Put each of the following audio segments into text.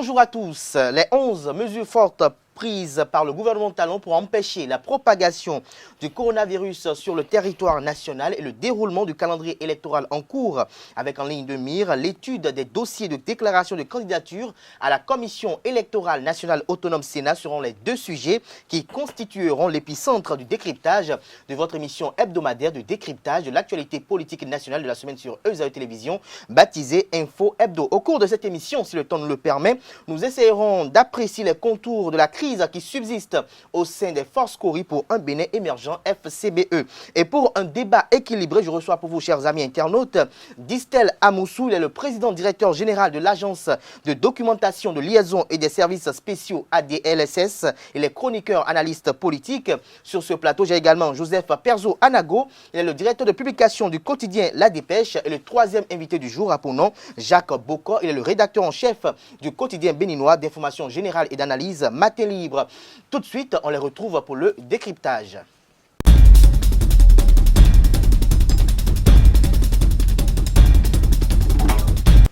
Bonjour à tous. Les 11 mesures fortes prises par le gouvernement talon pour empêcher la propagation du coronavirus sur le territoire national et le déroulement du calendrier électoral en cours, avec en ligne de mire l'étude des dossiers de déclaration de candidature à la Commission électorale nationale autonome Sénat seront les deux sujets qui constitueront l'épicentre du décryptage de votre émission hebdomadaire de décryptage de l'actualité politique nationale de la semaine sur ESAE Télévision, baptisée Info Hebdo. Au cours de cette émission, si le temps nous le permet, nous essayerons d'apprécier les contours de la crise qui subsiste au sein des forces Cori pour un Bénin émergent FCBE. Et pour un débat équilibré, je reçois pour vous, chers amis internautes, Distel Amoussou. Il est le président directeur général de l'Agence de documentation de liaison et des services spéciaux ADLSS. Il est chroniqueur analyste politique. Sur ce plateau, j'ai également Joseph Perzo Anago. Il est le directeur de publication du quotidien La Dépêche. Et le troisième invité du jour a pour nom Jacques Bocor. Il est le rédacteur en chef du quotidien béninois d'information générale et d'analyse Matin Libre. Tout de suite, on les retrouve pour le décryptage.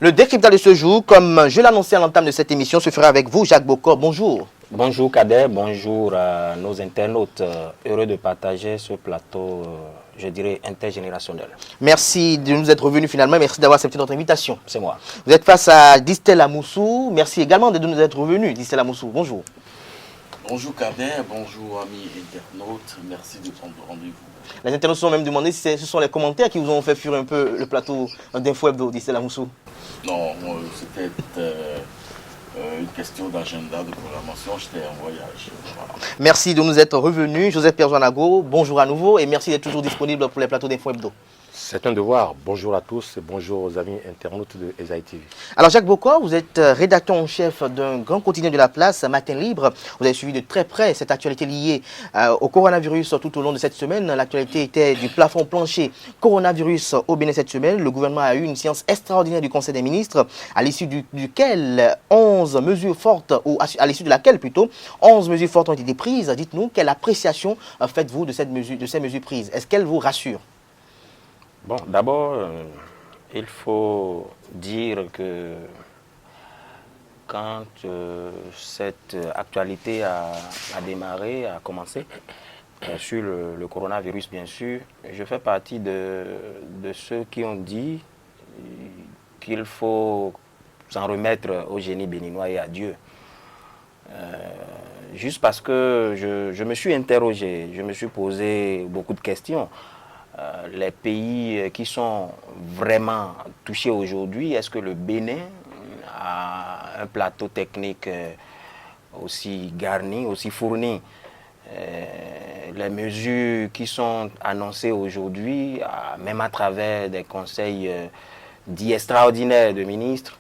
Le décryptage de ce jour, comme je l'annonçais à l'entame de cette émission, se fera avec vous, Jacques Bocor. Bonjour. Bonjour Kader, bonjour à nos internautes. Heureux de partager ce plateau, je dirais, intergénérationnel. Merci de nous être revenu finalement. Merci d'avoir accepté notre invitation. C'est moi. Vous êtes face à Distel Amoussou. Merci également de nous être revenu, Distel Amoussou. Bonjour. Bonjour Kader, bonjour amis internautes. Merci de prendre rendez-vous. Les internautes se sont même demandé si ce sont les commentaires qui vous ont fait fuir un peu le plateau d'Info Hebdo, Distel Amoussou. Non, c'était une question d'agenda, de programmation. J'étais en voyage. Voilà. Merci de nous être revenu. Joseph Perjoanago, bonjour à nouveau et merci d'être toujours disponible pour les plateaux d'Info Hebdo. C'est un devoir. Bonjour à tous et bonjour aux amis internautes de ESAE TV. Alors Jacques Bocor, vous êtes rédacteur en chef d'un grand quotidien de la place, Matin Libre. Vous avez suivi de très près cette actualité liée au coronavirus tout au long de cette semaine. L'actualité était du plafond plancher coronavirus au Bénin cette semaine. Le gouvernement a eu une séance extraordinaire du Conseil des ministres à l'issue duquel 11 mesures fortes, ou à l'issue de laquelle plutôt, 11 mesures fortes ont été prises. Dites-nous, quelle appréciation faites-vous de ces mesures prises? Est-ce qu'elles vous rassurent? Bon, d'abord, il faut dire que quand cette actualité a démarré, a commencé, sur le coronavirus, bien sûr, je fais partie de ceux qui ont dit qu'il faut s'en remettre au génie béninois et à Dieu. Juste parce que je me suis interrogé, je me suis posé beaucoup de questions. Les pays qui sont vraiment touchés aujourd'hui, est-ce que le Bénin a un plateau technique aussi garni, aussi fourni? Les mesures qui sont annoncées aujourd'hui, même à travers des conseils dits extraordinaires de ministres,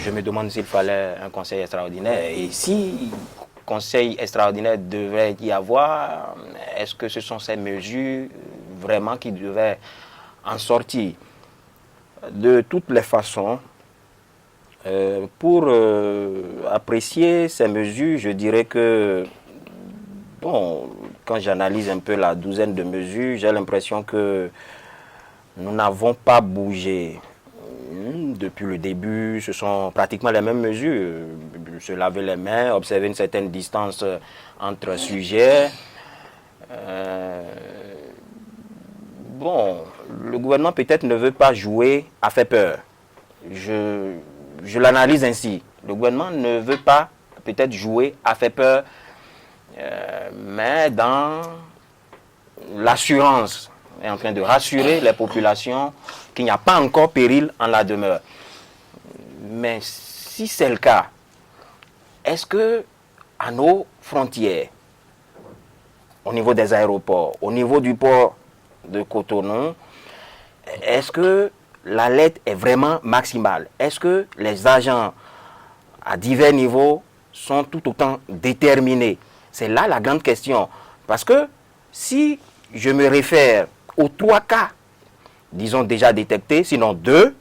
je me demande s'il fallait un conseil extraordinaire. Et si conseil extraordinaire devrait y avoir, est-ce que ce sont ces mesures vraiment qui devaient en sortir? De toutes les façons, pour apprécier ces mesures, je dirais que, bon, quand j'analyse un peu la douzaine de mesures, j'ai l'impression que nous n'avons pas bougé. Depuis le début, ce sont pratiquement les mêmes mesures. Se laver les mains, observer une certaine distance entre sujets. Bon, le gouvernement peut-être ne veut pas jouer à faire peur. Je l'analyse ainsi. Le gouvernement ne veut pas peut-être jouer à faire peur, mais dans l'assurance, est en train de rassurer les populations qu'il n'y a pas encore péril en la demeure. Mais si c'est le cas, est-ce que à nos frontières, au niveau des aéroports, au niveau du port de Cotonou, est-ce que l'alerte est vraiment maximale? Est-ce que les agents à divers niveaux sont tout autant déterminés? C'est là la grande question. Parce que si je me réfère aux 3 cas, disons déjà détectés, sinon 2,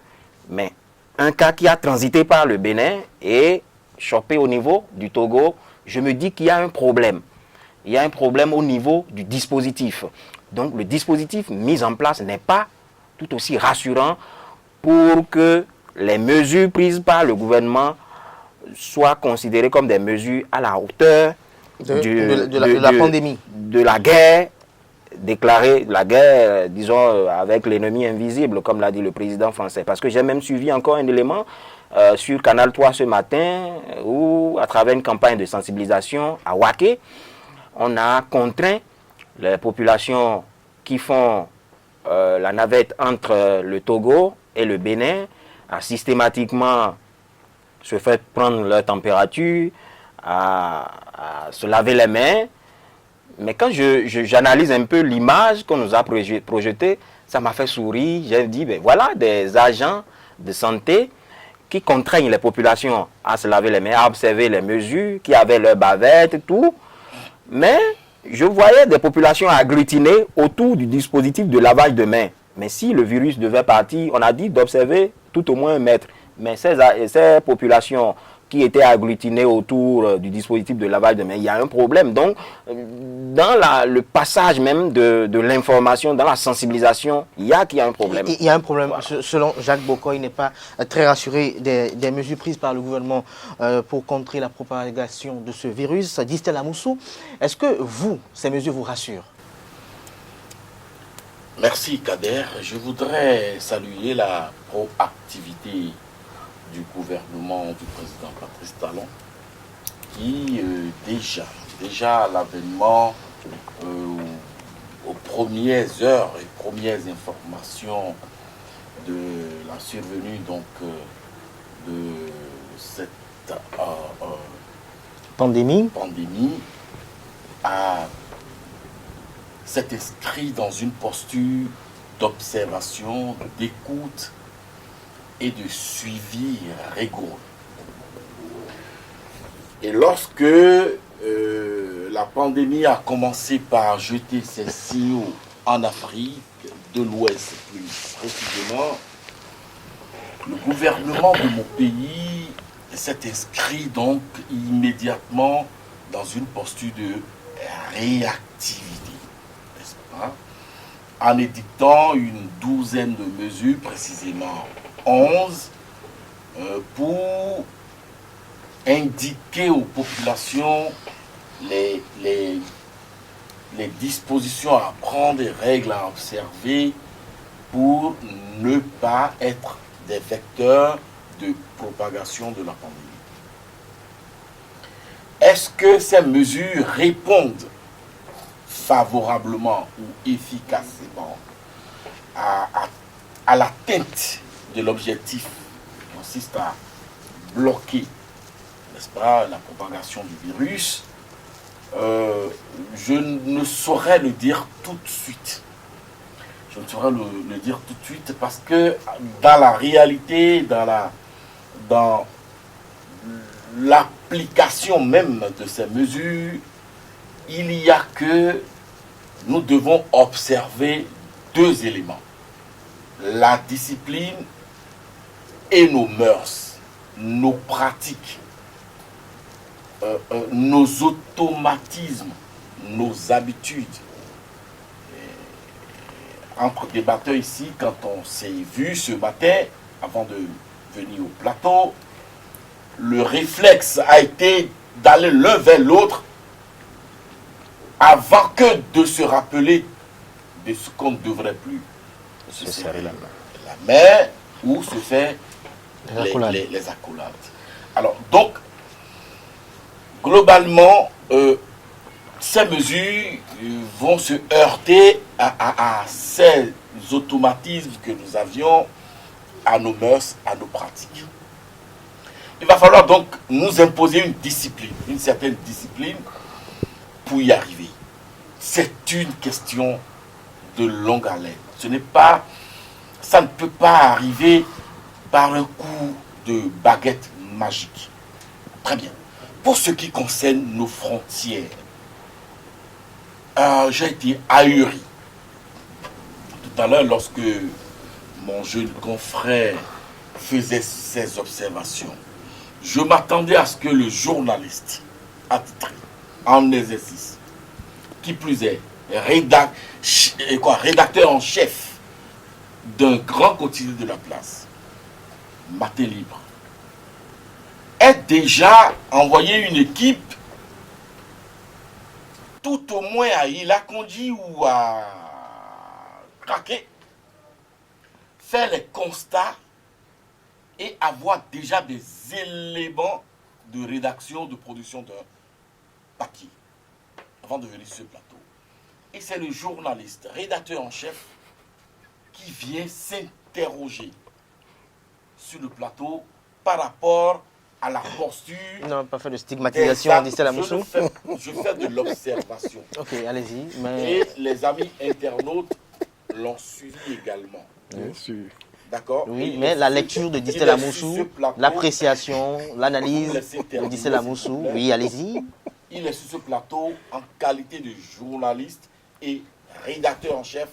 mais un cas qui a transité par le Bénin et chopé au niveau du Togo, je me dis qu'il y a un problème. Il y a un problème au niveau du dispositif. Donc le dispositif mis en place n'est pas tout aussi rassurant pour que les mesures prises par le gouvernement soient considérées comme des mesures à la hauteur de la pandémie. De la guerre déclarée, la guerre, disons, avec l'ennemi invisible, comme l'a dit le président français. Parce que j'ai même suivi encore un élément sur Canal 3 ce matin, où, à travers une campagne de sensibilisation à Waké, on a contraint les populations qui font la navette entre le Togo et le Bénin à systématiquement se faire prendre leur température, à se laver les mains. Mais quand j'analyse un peu l'image qu'on nous a projetée, ça m'a fait sourire. J'ai dit, ben voilà, des agents de santé qui contraignent les populations à se laver les mains, à observer les mesures, qui avaient leur bavette et tout. Mais je voyais des populations agglutinées autour du dispositif de lavage de mains. Mais si le virus devait partir, on a dit d'observer tout au moins 1 mètre. Mais ces populations qui étaient agglutinées autour du dispositif de lavage de mains, il y a un problème. Donc, dans le passage même de l'information, dans la sensibilisation, il y a un problème. Il y a un problème. Voilà. Selon Jacques Bokoy, il n'est pas très rassuré des mesures prises par le gouvernement pour contrer la propagation de ce virus. Distel Amoussou, est-ce que ces mesures vous rassurent? Merci Kader. Je voudrais saluer la proactivité du gouvernement du président Patrice Talon qui déjà à l'avènement, aux premières heures et premières informations de la survenue donc de cette Pandémie, s'est inscrit dans une posture d'observation, d'écoute et de suivi rigoureux. Et lorsque la pandémie a commencé par jeter ses signaux en Afrique de l'Ouest plus précisément, le gouvernement de mon pays s'est inscrit donc immédiatement dans une posture de réactivité, n'est-ce pas, en édictant une douzaine de mesures, précisément 11, pour indiquer aux populations les dispositions à prendre, les règles à observer pour ne pas être des vecteurs de propagation de la pandémie. Est-ce que ces mesures répondent favorablement ou efficacement à l'atteinte de l'objectif qui consiste à bloquer, n'est-ce pas, la propagation du virus? Je ne saurais le dire tout de suite. Je ne saurais le dire tout de suite parce que dans la réalité, dans l'application même de ces mesures, il y a que nous devons observer 2 éléments. La discipline et nos mœurs, nos pratiques, nos automatismes, nos habitudes. Entre débatteurs ici, quand on s'est vu ce matin, avant de venir au plateau, le réflexe a été d'aller l'un vers l'autre avant que de se rappeler de ce qu'on ne devrait plus se serrer la main ou se faire les accolades. Alors, donc, globalement, ces mesures vont se heurter à ces automatismes que nous avions, à nos mœurs, à nos pratiques. Il va falloir donc nous imposer une discipline, une certaine discipline pour y arriver. C'est une question de longue haleine. Ça ne peut pas arriver par un coup de baguette magique. Très bien. Pour ce qui concerne nos frontières, j'ai été ahuri tout à l'heure lorsque mon jeune confrère faisait ses observations. Je m'attendais à ce que le journaliste attitré en exercice, qui plus est rédacteur en chef d'un grand quotidien de la place, Matin Libre, ait déjà envoyé une équipe, tout au moins à Ilakondi ou à Krake, faire les constats et avoir déjà des éléments de rédaction, de production d'un papier avant de venir sur ce plateau. Et c'est le journaliste, rédacteur en chef, qui vient s'interroger sur le plateau par rapport à la posture. Non, pas fait de stigmatisation d'Estelle Amoussou. Je fais de l'observation. Ok, allez-y. Mais... Et les amis internautes l'ont suivi également. Bien sûr. D'accord? Oui, mais la lecture de Estelle Amoussou, l'appréciation, l'analyse de Estelle Amoussou, oui, allez-y. Il est sur ce plateau en qualité de journaliste et rédacteur en chef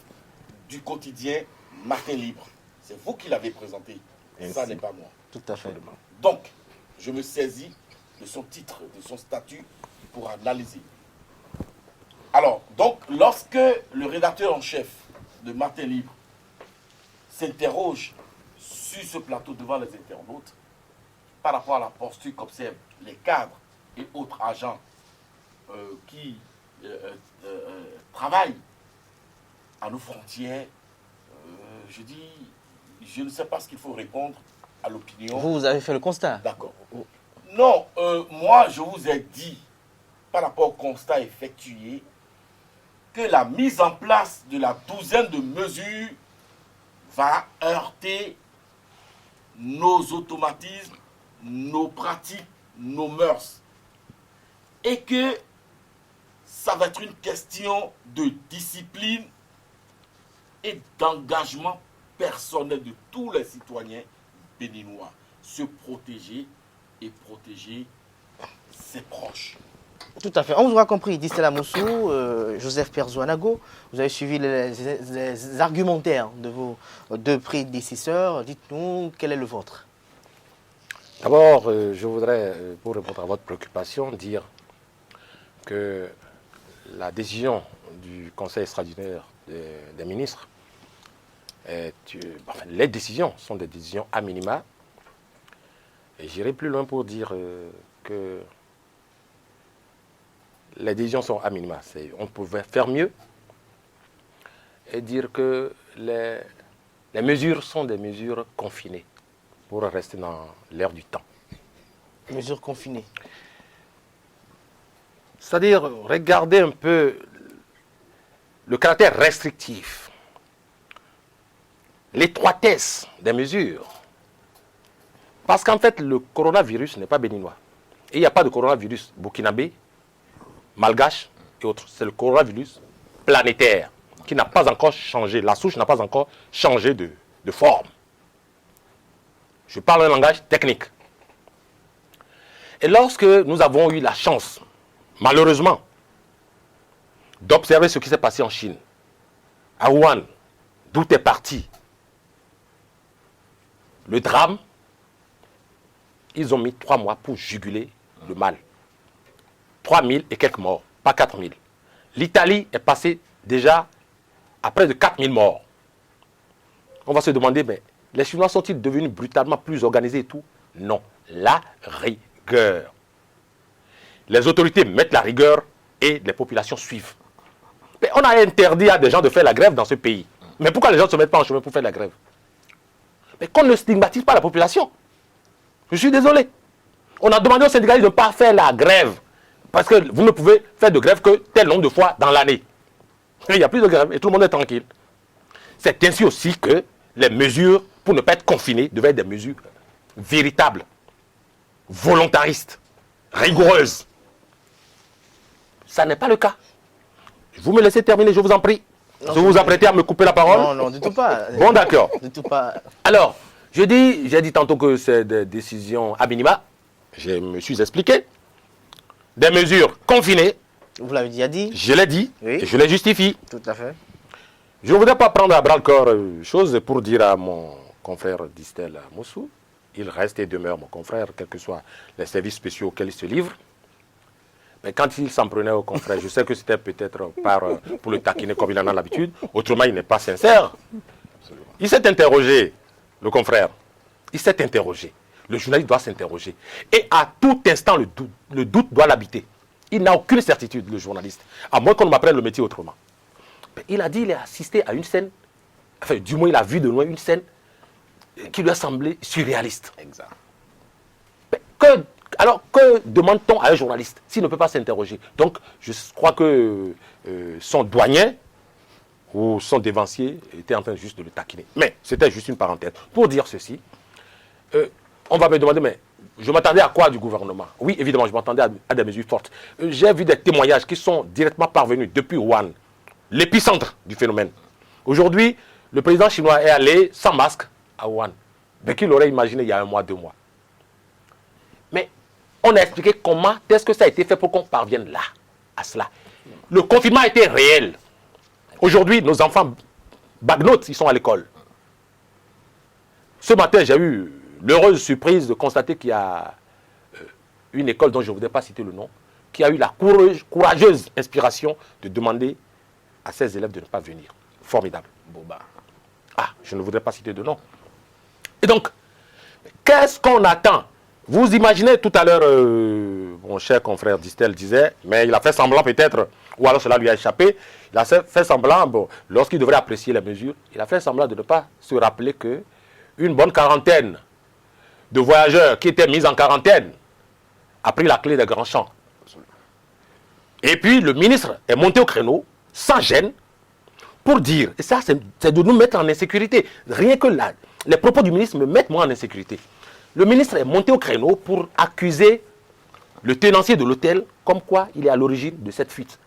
du quotidien Matin Libre. C'est vous qui l'avez présenté. Ça n'est pas moi. Tout à fait. Donc, je me saisis de son titre, de son statut pour analyser. Alors, donc, lorsque le rédacteur en chef de Matin Libre s'interroge sur ce plateau devant les internautes par rapport à la posture qu'observent les cadres et autres agents qui travaillent à nos frontières, je dis, je ne sais pas ce qu'il faut répondre à l'opinion. Vous avez fait le constat. D'accord. Non, moi je vous ai dit, par rapport au constat effectué, que la mise en place de la douzaine de mesures va heurter nos automatismes, nos pratiques, nos mœurs. Et que ça va être une question de discipline et d'engagement personnel de tous les citoyens béninois. Se protéger et protéger ses proches. Tout à fait. On vous aura compris, Estelle Amoussou, Joseph Perzouanago, vous avez suivi les argumentaires de vos deux prédécesseurs. Dites-nous, quel est le vôtre? D'abord, je voudrais, pour répondre à votre préoccupation, dire que la décision du Conseil extraordinaire des ministres, les décisions sont des décisions à minima. Et j'irai plus loin pour dire que les décisions sont à minima. On pouvait faire mieux et dire que les mesures sont des mesures confinées pour rester dans l'air du temps. Mesures confinées. C'est-à-dire, regardez un peu le caractère restrictif, l'étroitesse des mesures. Parce qu'en fait, le coronavirus n'est pas béninois. Et il n'y a pas de coronavirus burkinabé, malgache et autres. C'est le coronavirus planétaire qui n'a pas encore changé. La souche n'a pas encore changé de forme. Je parle un langage technique. Et lorsque nous avons eu la chance, malheureusement, d'observer ce qui s'est passé en Chine, à Wuhan, d'où est parti le drame, ils ont mis 3 mois pour juguler le mal. 3000 et quelques morts, pas 4000. L'Italie est passée déjà à près de 4000 morts. On va se demander, mais les Chinois sont-ils devenus brutalement plus organisés et tout? Non, la rigueur. Les autorités mettent la rigueur et les populations suivent. Mais on a interdit à des gens de faire la grève dans ce pays. Mais pourquoi les gens ne se mettent pas en chemin pour faire la grève? Mais qu'on ne stigmatise pas la population. Je suis désolé. On a demandé aux syndicalistes de ne pas faire la grève. Parce que vous ne pouvez faire de grève que tel nombre de fois dans l'année. Il n'y a plus de grève et tout le monde est tranquille. C'est ainsi aussi que les mesures pour ne pas être confinés devaient être des mesures véritables, volontaristes, rigoureuses. Ça n'est pas le cas. Vous me laissez terminer, je vous en prie. Non, vous vous apprêtez à me couper la parole? Non, non, du tout pas. Bon, d'accord. Du tout pas. Alors, j'ai dit tantôt que c'est des décisions à minima. Je me suis expliqué. Des mesures confinées. Vous l'avez déjà dit. Je l'ai dit. Oui. Et je les justifie. Tout à fait. Je ne voudrais pas prendre à bras le corps chose pour dire à mon confrère d'Estelle Amoussou. Il reste et demeure mon confrère, quels que soient les services spéciaux auxquels il se livre. Mais quand il s'en prenait au confrère, je sais que c'était peut-être pour le taquiner comme il en a l'habitude. Autrement, il n'est pas sincère. Il s'est interrogé, le confrère. Il s'est interrogé. Le journaliste doit s'interroger. Et à tout instant, le doute doit l'habiter. Il n'a aucune certitude, le journaliste, à moins qu'on m'apprenne le métier autrement. Il a dit qu'il a assisté à une scène, enfin, du moins, il a vu de loin une scène qui lui a semblé surréaliste. Exact. Alors, que demande-t-on à un journaliste s'il ne peut pas s'interroger? Donc, je crois que son douanier ou son dévancier était en train juste de le taquiner. Mais c'était juste une parenthèse. Pour dire ceci, on va me demander, mais je m'attendais à quoi du gouvernement? Oui, évidemment, je m'attendais à des mesures fortes. J'ai vu des témoignages qui sont directement parvenus depuis Wuhan, l'épicentre du phénomène. Aujourd'hui, le président chinois est allé sans masque à Wuhan. Mais qui l'aurait imaginé il y a 1 mois, 2 mois? Mais on a expliqué comment est-ce que ça a été fait pour qu'on parvienne là, à cela. Le confinement a été réel. Aujourd'hui, nos enfants bagnotent, ils sont à l'école. Ce matin, j'ai eu l'heureuse surprise de constater qu'il y a une école dont je ne voudrais pas citer le nom, qui a eu la courageuse inspiration de demander à ses élèves de ne pas venir. Formidable. Boba. Ah, je ne voudrais pas citer de nom. Et donc, qu'est-ce qu'on attend? Vous imaginez tout à l'heure, mon cher confrère Distel disait, mais il a fait semblant peut-être, ou alors cela lui a échappé, il a fait semblant, bon, lorsqu'il devrait apprécier les mesures, il a fait semblant de ne pas se rappeler que une bonne quarantaine de voyageurs qui étaient mis en quarantaine a pris la clé des grands champs. Et puis le ministre est monté au créneau, sans gêne, pour dire, et ça c'est de nous mettre en insécurité. Rien que là, les propos du ministre me mettent moi en insécurité. Le ministre est monté au créneau pour accuser le tenancier de l'hôtel comme quoi il est à l'origine de cette fuite.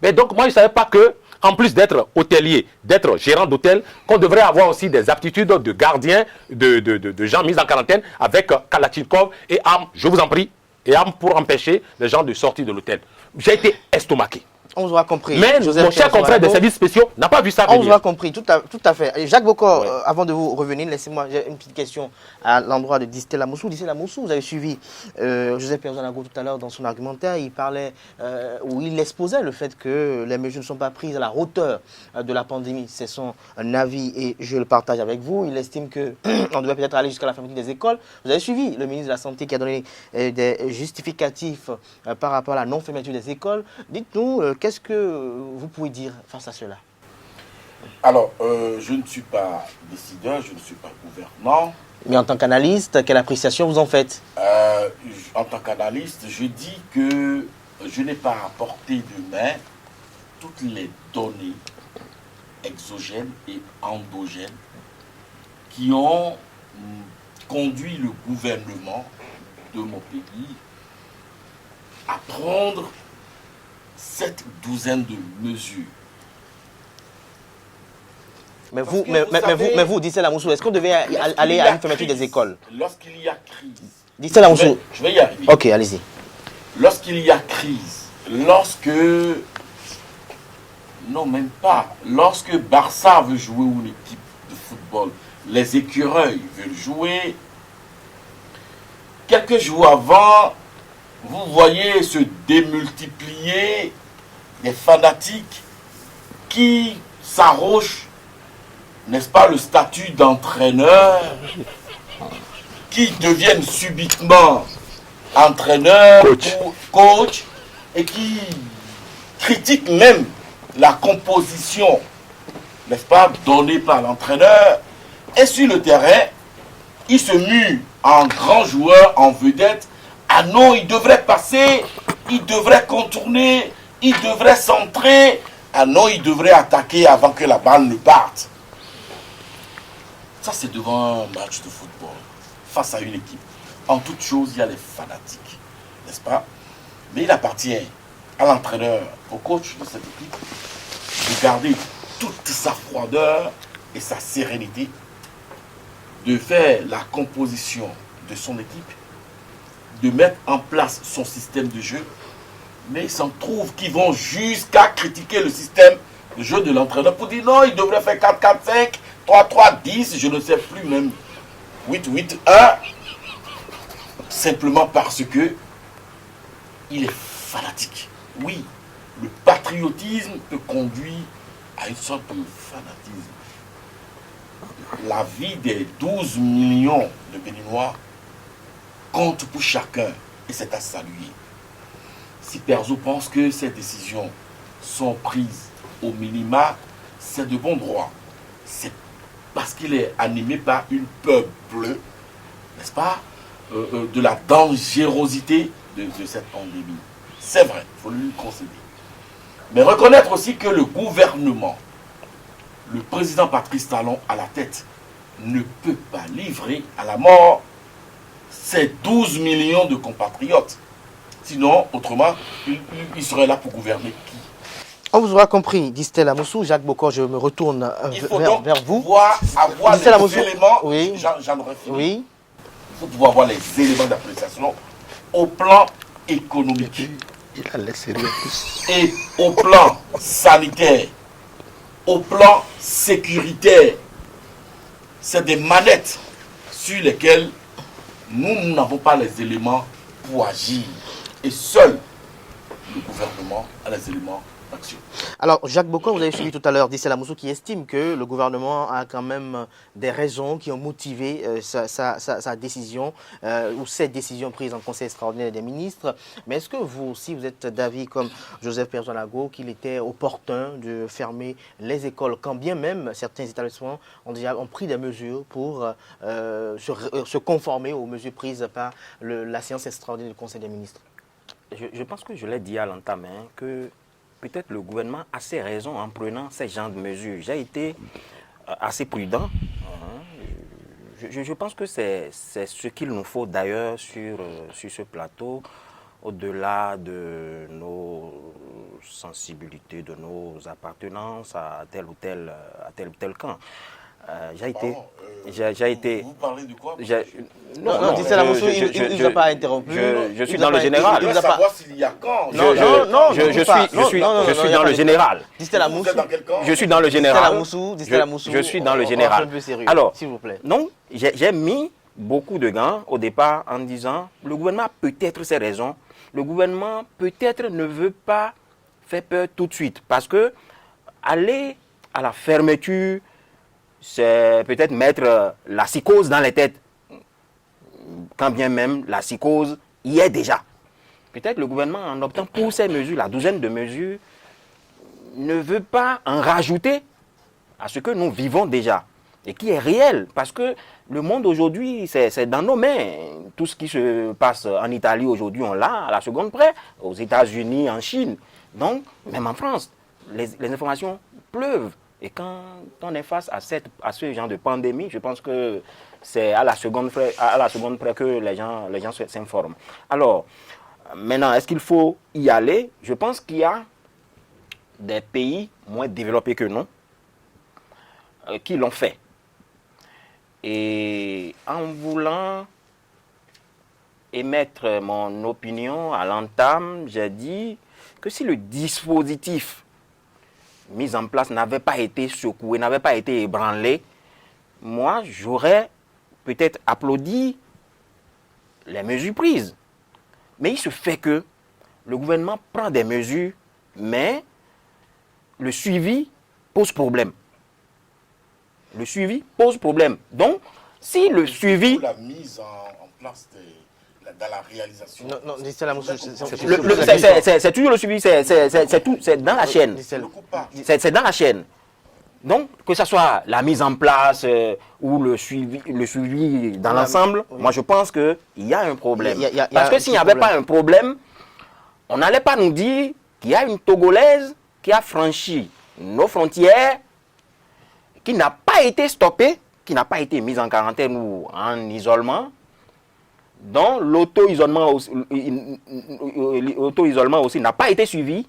Mais donc moi je ne savais pas que, en plus d'être hôtelier, d'être gérant d'hôtel, qu'on devrait avoir aussi des aptitudes de gardien, de gens mis en quarantaine avec Kalachnikov et armes, je vous en prie, et armes pour empêcher les gens de sortir de l'hôtel. J'ai été estomaqué. On vous a compris. Mais mon cher confrère des services spéciaux n'a pas vu ça venir. On vous a compris, tout à fait. Et Jacques Bokor, avant de vous revenir, laissez-moi, j'ai une petite question à l'endroit de Distel Amoussou. Distel Amoussou, vous avez suivi Joseph Perzanago tout à l'heure dans son argumentaire. Il parlait, ou il exposait le fait que les mesures ne sont pas prises à la hauteur de la pandémie. C'est son avis et je le partage avec vous. Il estime qu'on devait peut-être aller jusqu'à la fermeture des écoles. Vous avez suivi le ministre de la Santé qui a donné des justificatifs par rapport à la non-fermeture des écoles. Dites-nous, qu'est-ce que vous pouvez dire face à cela? Alors, je ne suis pas décideur, je ne suis pas gouvernant. Mais en tant qu'analyste, quelle appréciation vous en faites? En tant qu'analyste, je dis que je n'ai pas à portée de main toutes les données exogènes et endogènes qui ont conduit le gouvernement de mon pays à prendre cette douzaine de mesures. Mais vous, Distel Amoussou, est-ce qu'on devait aller à une fermeture des écoles? Lorsqu'il y a crise. Distel Amoussou. Je vais y arriver. Ok, allez-y. Lorsqu'il y a crise, non, même pas. Lorsque Barça veut jouer ou une équipe de football, les écureuils veulent jouer, quelques jours avant, vous voyez se démultiplier des fanatiques qui s'arrogent, n'est-ce pas, le statut d'entraîneur, qui deviennent subitement entraîneurs ou coach et qui critiquent même la composition, n'est-ce pas, donnée par l'entraîneur. Et sur le terrain, ils se muent en grands joueurs, en vedettes. Ah non, il devrait passer, il devrait contourner, il devrait centrer. Ah non, il devrait attaquer avant que la balle ne parte. Ça, c'est devant un match de football, face à une équipe. En toute chose, il y a les fanatiques, n'est-ce pas? Mais il appartient à l'entraîneur, au coach de cette équipe, de garder toute sa froideur et sa sérénité, de faire la composition de son équipe, de mettre en place son système de jeu, mais il s'en trouve qui vont jusqu'à critiquer le système de jeu de l'entraîneur pour dire non, il devrait faire 4-4-5, 3-3-10, je ne sais plus même, 8-8-1, simplement parce que il est fanatique. Oui, le patriotisme peut conduire à une sorte de fanatisme. La vie des 12 millions de Béninois compte pour chacun et c'est à saluer. Si Perso pense que ces décisions sont prises au minima, c'est de bon droit. C'est parce qu'il est animé par une peur bleue, n'est-ce pas, de la dangerosité de cette pandémie. C'est vrai, il faut lui concéder. Mais reconnaître aussi que le gouvernement, le président Patrice Talon à la tête, ne peut pas livrer à la mort ces 12 millions de compatriotes. Sinon, autrement, il serait là pour gouverner qui? On vous aura compris, dit Stella Moussou. Jacques Bokor, je me retourne Il faut vers donc vous. pouvoir avoir Stella les Moussou, éléments, oui. j'en aurais fini. Oui. Il faut pouvoir avoir les éléments d'appréciation au plan économique Il a laissé rien plus. et au plan sanitaire, au plan sécuritaire. C'est des manettes sur lesquelles nous n'avons pas les éléments pour agir. Et seul le gouvernement a les éléments d'action. Alors, Jacques Bokor, vous avez suivi tout à l'heure Stella Moussou qui estime que le gouvernement a quand même des raisons qui ont motivé sa décision ou cette décision prise en Conseil extraordinaire des ministres. Mais est-ce que vous aussi, vous êtes d'avis comme Joseph Perso-Lago qu'il était opportun de fermer les écoles quand bien même certains établissements ont pris des mesures pour se conformer aux mesures prises par la séance extraordinaire du Conseil des ministres? Je pense que je l'ai dit à l'entame, que peut-être le gouvernement a ses raisons en prenant ces genres de mesures. J'ai été assez prudent. Je pense que c'est ce qu'il nous faut d'ailleurs sur ce plateau, au-delà de nos sensibilités, de nos appartenances à tel ou tel camp. J'ai été. Vous parlez de quoi? Non, Stella Moussou, il ne nous a pas interrompu. Je suis dans le général. Je veux savoir s'il y a quand. Je suis dans le général. Stella Moussou, Je suis dans le général. Je suis dans le général. Alors, s'il vous plaît. non, j'ai mis beaucoup de gants au départ en disant le gouvernement a peut-être ses raisons. Le gouvernement peut-être ne veut pas faire peur tout de suite parce que aller à la fermeture, c'est peut-être mettre la psychose dans les têtes. Quand bien même la psychose y est déjà. Peut-être le gouvernement, en optant pour ces mesures, la douzaine de mesures, ne veut pas en rajouter à ce que nous vivons déjà et qui est réel. Parce que le monde aujourd'hui, c'est dans nos mains. Tout ce qui se passe en Italie aujourd'hui, on l'a à la seconde près, aux États-Unis, en Chine. Donc, même en France, les informations pleuvent. Et quand on est face à ce genre de pandémie, je pense que c'est à la seconde près que les gens s'informent. Alors, maintenant, est-ce qu'il faut y aller? Je pense qu'il y a des pays moins développés que nous qui l'ont fait. Et en voulant émettre mon opinion à l'entame, j'ai dit que si le dispositif mis en place n'avait pas été secoué, n'avait pas été ébranlé, moi, j'aurais peut-être applaudi les mesures prises. Mais il se fait que le gouvernement prend des mesures, mais le suivi pose problème. Le suivi pose problème. Donc, si le suivi... La mise en place dans la réalisation. Non, Stella Moussou, c'est toujours le suivi, c'est dans la chaîne. C'est dans la chaîne. Donc, que ce soit la mise en place ou le suivi dans l'ensemble, moi je pense qu'il y a un problème. Parce que s'il n'y avait pas un problème, on n'allait pas nous dire qu'il y a une Togolaise qui a franchi nos frontières, qui n'a pas été stoppée, qui n'a pas été mise en quarantaine ou en isolement, dont l'auto-isolement aussi n'a pas été suivi.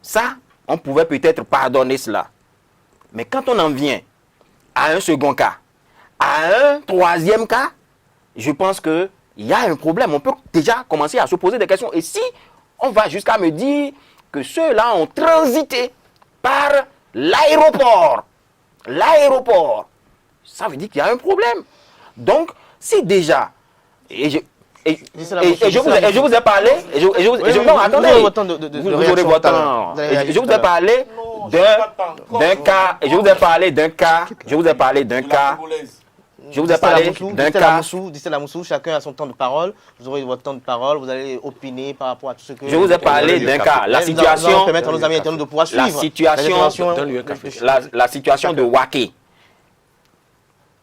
Ça, on pouvait peut-être pardonner cela. Mais quand on en vient à un second cas, à un troisième cas, je pense qu'il y a un problème. On peut déjà commencer à se poser des questions. Et si on va jusqu'à me dire que ceux-là ont transité par l'aéroport, ça veut dire qu'il y a un problème. Donc, si déjà... je vous ai parlé, je vous ai parlé d'un cas, Je vous ai parlé d'un cas. Distel Amoussou, chacun a son temps de parole. Vous aurez votre temps de parole, vous allez opiner par rapport à tout ce que... Je vous ai parlé d'un cas. La situation... Nous allons permettre à nos amis internautes de pouvoir suivre la situation de Waké.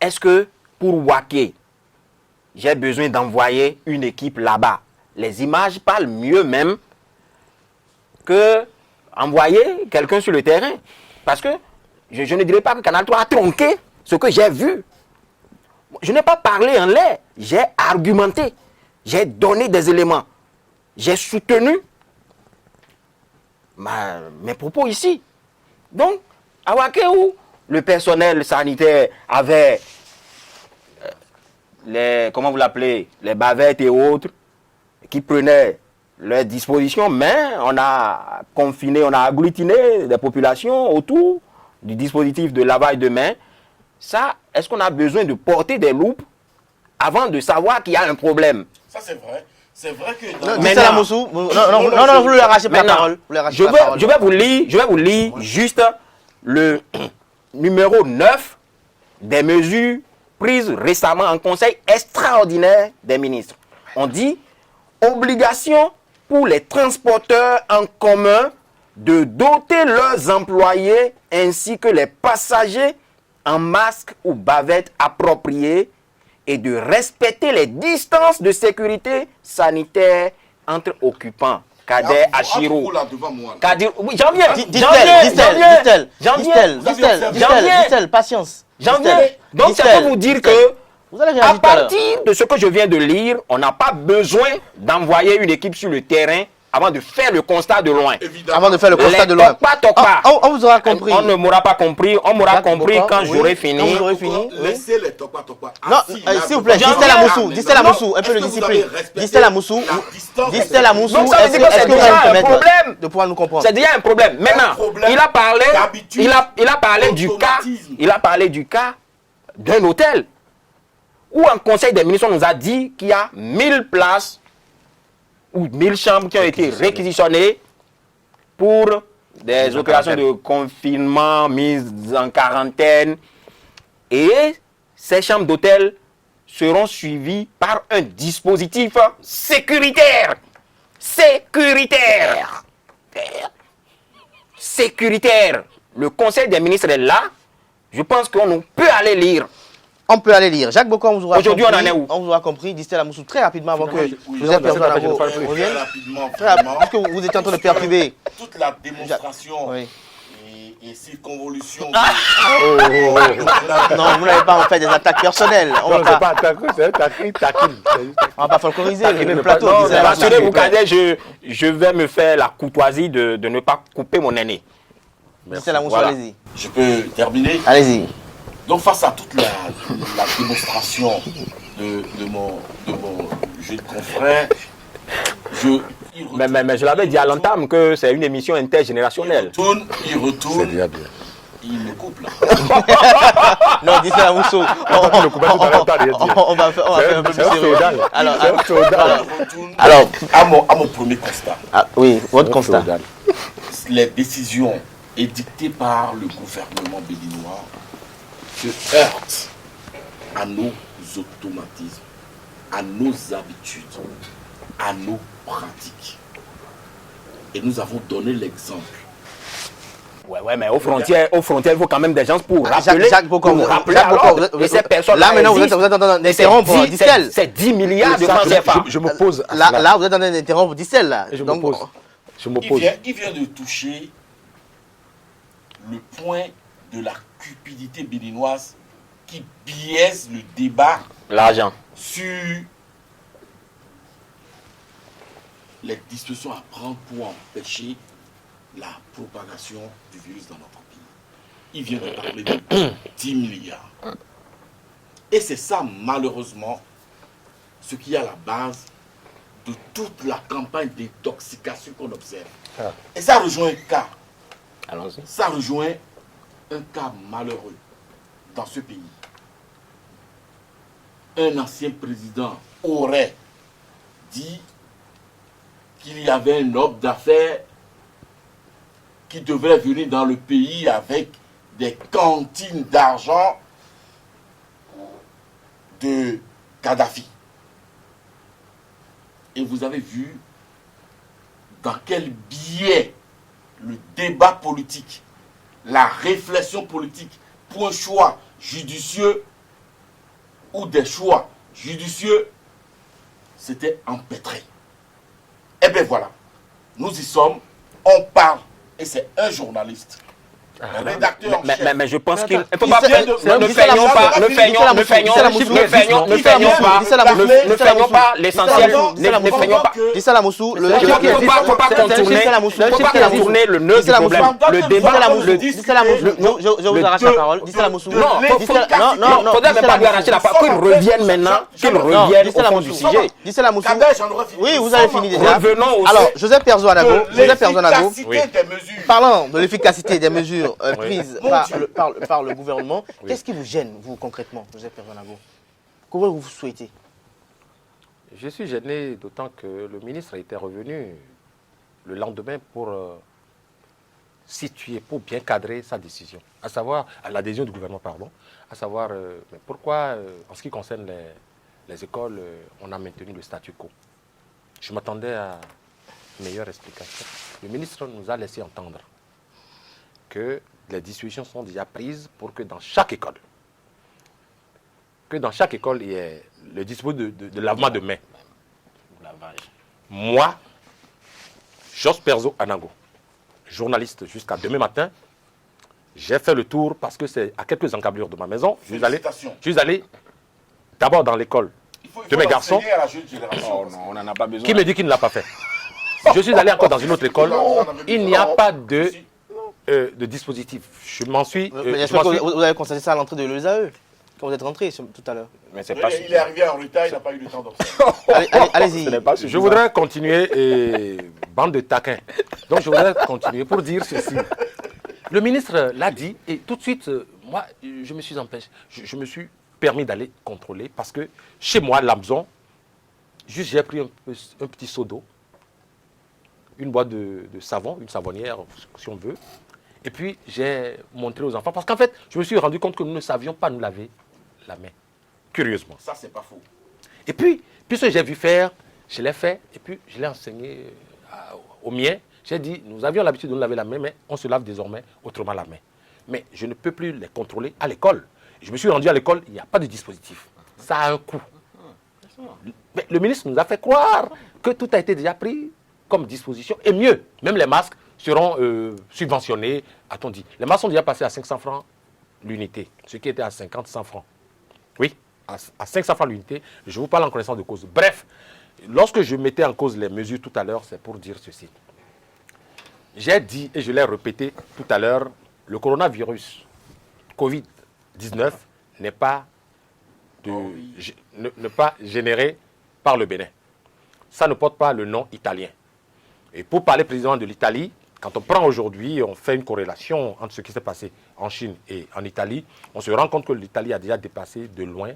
Est-ce que pour Waké, j'ai besoin d'envoyer une équipe là-bas? Les images parlent mieux même que envoyer quelqu'un sur le terrain. Parce que je ne dirais pas que Canal 3 a tronqué ce que j'ai vu. Je n'ai pas parlé en l'air, j'ai argumenté, j'ai donné des éléments, j'ai soutenu mes propos ici. Donc, à Waké, où le personnel sanitaire avait comment vous l'appelez, les bavettes et autres, qui prenaient leurs dispositions, mais on a confiné, on a agglutiné des populations autour du dispositif de lavage de mains. Ça, est-ce qu'on a besoin de porter des loupes avant de savoir qu'il y a un problème? Ça, c'est vrai. C'est vrai que... Non, vous lui arrachez pas la parole. Je vais vous lire juste le numéro 9 des mesures prises récemment en conseil extraordinaire des ministres. On dit obligation pour les transporteurs en commun de doter leurs employés ainsi que les passagers en masque ou bavette appropriée et de respecter les distances de sécurité sanitaire entre occupants. Kader Achirou. Oui, j'en viens. Distel, patience. J'en viens. Donc, ça peut vous dire que, à partir de ce que je viens de lire, on n'a pas besoin d'envoyer une équipe sur le terrain avant de faire le constat de loin. Évidemment. Avant de faire le constat de loin. On vous aura compris. On ne m'aura pas compris. On m'aura compris quand j'aurai fini. Laissez les topa. Non, s'il vous plaît, Distel Amoussou, un peu de discipline. Distel Amoussou, donc ça veut dire que c'est déjà un problème de pouvoir nous comprendre. C'est déjà un problème. Maintenant, il a parlé du cas d'un hôtel où un conseil des ministres nous a dit qu'il y a 1000 places ou 1000 chambres qui ont été réquisitionnées pour des opérations de confinement, mise en quarantaine. Et ces chambres d'hôtel seront suivies par un dispositif sécuritaire. Sécuritaire. Le conseil des ministres est là. Je pense qu'on peut aller lire. On peut aller lire. Jacques Bocon, on vous aura compris. Aujourd'hui, on en est où? On vous aura compris. Distel Amoussou, très rapidement avant que vous ayez perdu Très rapidement. Parce que vous étiez en train de perturber. Toute la démonstration et circonvolution. Non, vous n'avez pas en fait des attaques personnelles. On Non, c'est pas attaquer, c'est taquine. va pas folkloriser le plateau. Rassurez-vous, Kader, je vais me faire la courtoisie de ne pas couper mon aîné. Distel Amoussou, allez-y. Je peux terminer? Allez-y. Donc face à toute la démonstration de mon jeune confrère, mais je l'avais dit à l'entame que c'est une émission intergénérationnelle. Il retourne. C'est déjà bien. Il me coupe là. Non, Distel Amoussou. On va faire un peu plus sérieux. Alors, à mon premier constat. Oui, votre constat. Les décisions édictées par le gouvernement béninois se heurtent à nos automatismes, à nos habitudes, à nos pratiques. Et nous avons donné l'exemple. Ouais, mais aux frontières, il faut quand même des gens pour rappeler. Jacques Bocon, et ces personnes. Là, maintenant, vous êtes en train d'interrompre Distel. C'est 10 milliards de francs CFA. Je me pose. Là, vous êtes en train d'interrompre Distel. Là. Je me pose. Il vient de toucher le point de la cupidité béninoise qui biaise le débat L'argent. sur les dispositions à prendre pour empêcher la propagation du virus dans notre pays. Il vient de parler de 10 milliards. Et c'est ça, malheureusement, ce qui est à la base de toute la campagne d'intoxication qu'on observe. Et ça rejoint un cas. Allons-y. Ça rejoint un cas malheureux dans ce pays. Un ancien président aurait dit qu'il y avait un homme d'affaires qui devrait venir dans le pays avec des cantines d'argent de Kadhafi. Et vous avez vu dans quel biais le débat politique, la réflexion politique pour un choix judicieux ou des choix judicieux s'était empêtré. Eh bien voilà, nous y sommes, on parle, et c'est un journaliste. Un rédacteur en chef. Mais je pense qu'il ne faut Dis pas ça- bien ne feignons pas l'essentiel, ne feignons pas. Dis ça la Moussou, Il ne faut pas contourner le nœud du problème. Le débat, dis ça la Moussou, je vous arrache la parole. Dis ça la Moussou. non, il ne faudrait même pas lui arracher la parole. Qu'il revienne maintenant, qu'il revienne au fond du sujet. Dis ça la Moussou. Kader, j'en aurais fini. Oui, vous avez fini déjà. Revenons au Alors, Joseph Perzo-Anago, l'efficacité des mesures. parlant de l'efficacité des mesures prises Mon Dieu. par le gouvernement, qu'est-ce qui vous gêne, vous, concrètement, Joseph Perzo-Anago? Comment vous souhaitez? Je suis gêné d'autant que le ministre était revenu le lendemain pour situer, pour bien cadrer sa décision, à savoir, à l'adhésion du gouvernement, pardon, à savoir mais pourquoi, en ce qui concerne les écoles, on a maintenu le statu quo. Je m'attendais à une meilleure explication. Le ministre nous a laissé entendre que les dispositions sont déjà prises pour que dans chaque école, il y ait le dispositif de lavement de mains. Moi, Jos Perzo-Anago, journaliste jusqu'à demain matin, j'ai fait le tour parce que c'est à quelques encablures de ma maison. Je suis allé d'abord dans l'école de mes garçons. À la jeune génération. Oh non, on n'en a pas besoin. Qui me dit qu'il ne l'a pas fait? Je suis allé encore dans une autre école. Il n'y a pas de dispositif. Je m'en suis... J'espère que vous avez constaté ça à l'entrée de l'ESAE, quand vous êtes rentré tout à l'heure. Mais c'est Oui, pas il est arrivé en retard, il n'a pas eu le temps d'observer. Allez-y. Ce n'est pas Je suffisant. voudrais continuer, bande de taquins. Donc je voudrais continuer pour dire ceci. Le ministre l'a dit et tout de suite, moi, je me suis empêché. Je me suis permis d'aller contrôler parce que chez moi, Lamzon, juste j'ai pris un petit seau d'eau, une boîte de savon, une savonnière, si on veut. Et puis j'ai montré aux enfants parce qu'en fait, je me suis rendu compte que nous ne savions pas nous laver la main. Curieusement. Ça, c'est pas faux. Et puis, puisque j'ai vu faire, je l'ai fait, et puis je l'ai enseigné aux miens. J'ai dit, nous avions l'habitude de nous laver la main, mais on se lave désormais autrement la main. Mais je ne peux plus les contrôler à l'école. Je me suis rendu à l'école, il n'y a pas de dispositif. Ça a un coût. Mais le ministre nous a fait croire que tout a été déjà pris comme disposition. Et mieux, même les masques seront subventionnés, a-t-on dit. Les masques sont déjà passés à 500 francs l'unité, ce qui était à 50, 100 francs. Oui, à 500 francs l'unité, je vous parle en connaissance de cause. Bref, lorsque je mettais en cause les mesures tout à l'heure, c'est pour dire ceci. J'ai dit, et je l'ai répété tout à l'heure, le coronavirus, Covid-19, n'est pas généré par le Bénin. Ça ne porte pas le nom italien. Et pour parler précisément de l'Italie, quand on prend aujourd'hui, on fait une corrélation entre ce qui s'est passé en Chine et en Italie, on se rend compte que l'Italie a déjà dépassé de loin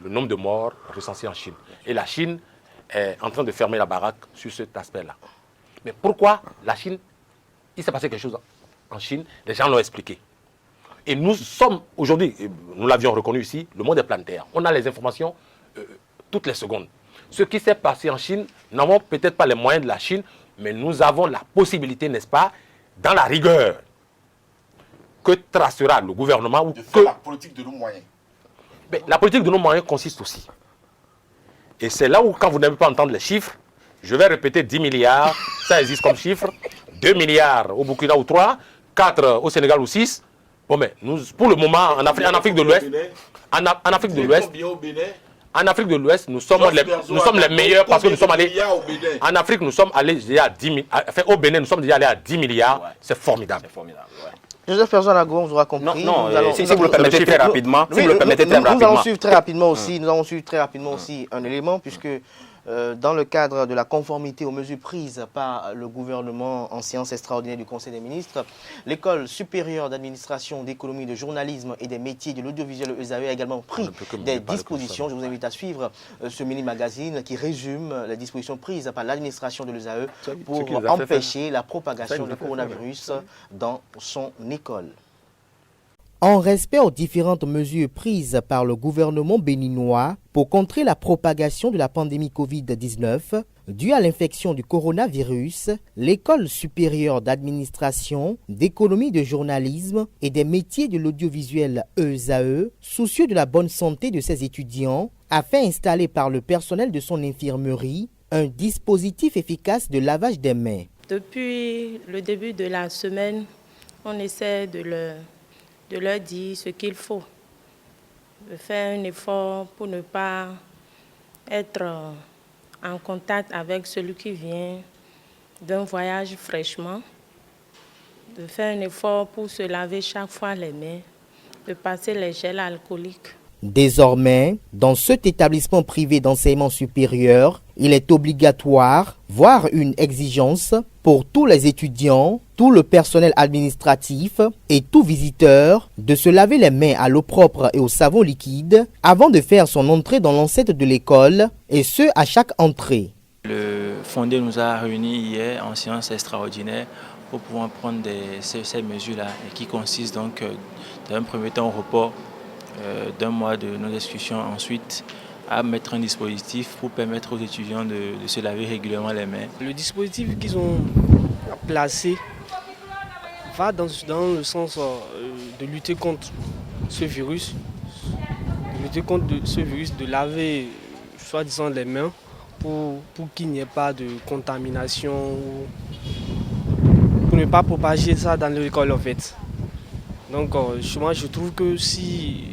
le nombre de morts recensés en Chine. Et la Chine est en train de fermer la baraque sur cet aspect-là. Mais pourquoi la Chine, il s'est passé quelque chose en Chine, les gens l'ont expliqué. Et nous sommes aujourd'hui, nous l'avions reconnu ici, le monde est planétaire. On a les informations toutes les secondes. Ce qui s'est passé en Chine, nous n'avons peut-être pas les moyens de la Chine, mais nous avons la possibilité, n'est-ce pas, dans la rigueur que tracera le gouvernement ou De que faire la politique de nos moyens. mais la politique de nos moyens consiste aussi. Et c'est là où, quand vous n'aimez pas entendre les chiffres, je vais répéter 10 milliards, ça existe comme chiffre, 2 milliards au Burkina ou 3, 4 au Sénégal ou 6. Bon, mais nous, pour le moment, en Afrique de l'Ouest, en Afrique de l'Ouest, en Afrique de l'Ouest, nous sommes les meilleurs parce que nous sommes allés. En Afrique, nous sommes allés déjà à 10 milliards. Enfin, au Bénin, nous sommes déjà allés à 10 milliards. Ouais. C'est formidable. C'est formidable, ouais. Joseph Perzo-Anago, on vous aura compris. Non, si vous le permettez très rapidement. Nous allons suivre très rapidement aussi, un élément, puisque dans le cadre de la conformité aux mesures prises par le gouvernement en séance extraordinaire du Conseil des ministres, l'École supérieure d'administration, d'économie, de journalisme et des métiers de l'audiovisuel ESAE a également pris des dispositions. Je vous invite à suivre ce mini-magazine qui résume les dispositions prises par l'administration de l'ESAE pour empêcher la propagation du coronavirus dans son école. En respect aux différentes mesures prises par le gouvernement béninois pour contrer la propagation de la pandémie Covid-19, due à l'infection du coronavirus, l'École supérieure d'administration, d'économie de journalisme et des métiers de l'audiovisuel ESAE, soucieux de la bonne santé de ses étudiants, a fait installer par le personnel de son infirmerie un dispositif efficace de lavage des mains. Depuis le début de la semaine, on essaie de leur dire ce qu'il faut, de faire un effort pour ne pas être en contact avec celui qui vient d'un voyage fraîchement, de faire un effort pour se laver chaque fois les mains, de passer les gels alcooliques. Désormais, dans cet établissement privé d'enseignement supérieur, il est obligatoire, voire une exigence, pour tous les étudiants, tout le personnel administratif et tout visiteur de se laver les mains à l'eau propre et au savon liquide avant de faire son entrée dans l'enceinte de l'école, et ce à chaque entrée. Le fondé nous a réunis hier en séance extraordinaire pour pouvoir prendre ces mesures-là, qui consistent donc dans un premier temps au report d'un mois de nos discussions, ensuite à mettre un dispositif pour permettre aux étudiants de se laver régulièrement les mains. Le dispositif qu'ils ont placé va dans le sens de lutter contre ce virus, de laver soi-disant les mains pour qu'il n'y ait pas de contamination, pour ne pas propager ça dans l'école en fait. Donc moi je trouve que si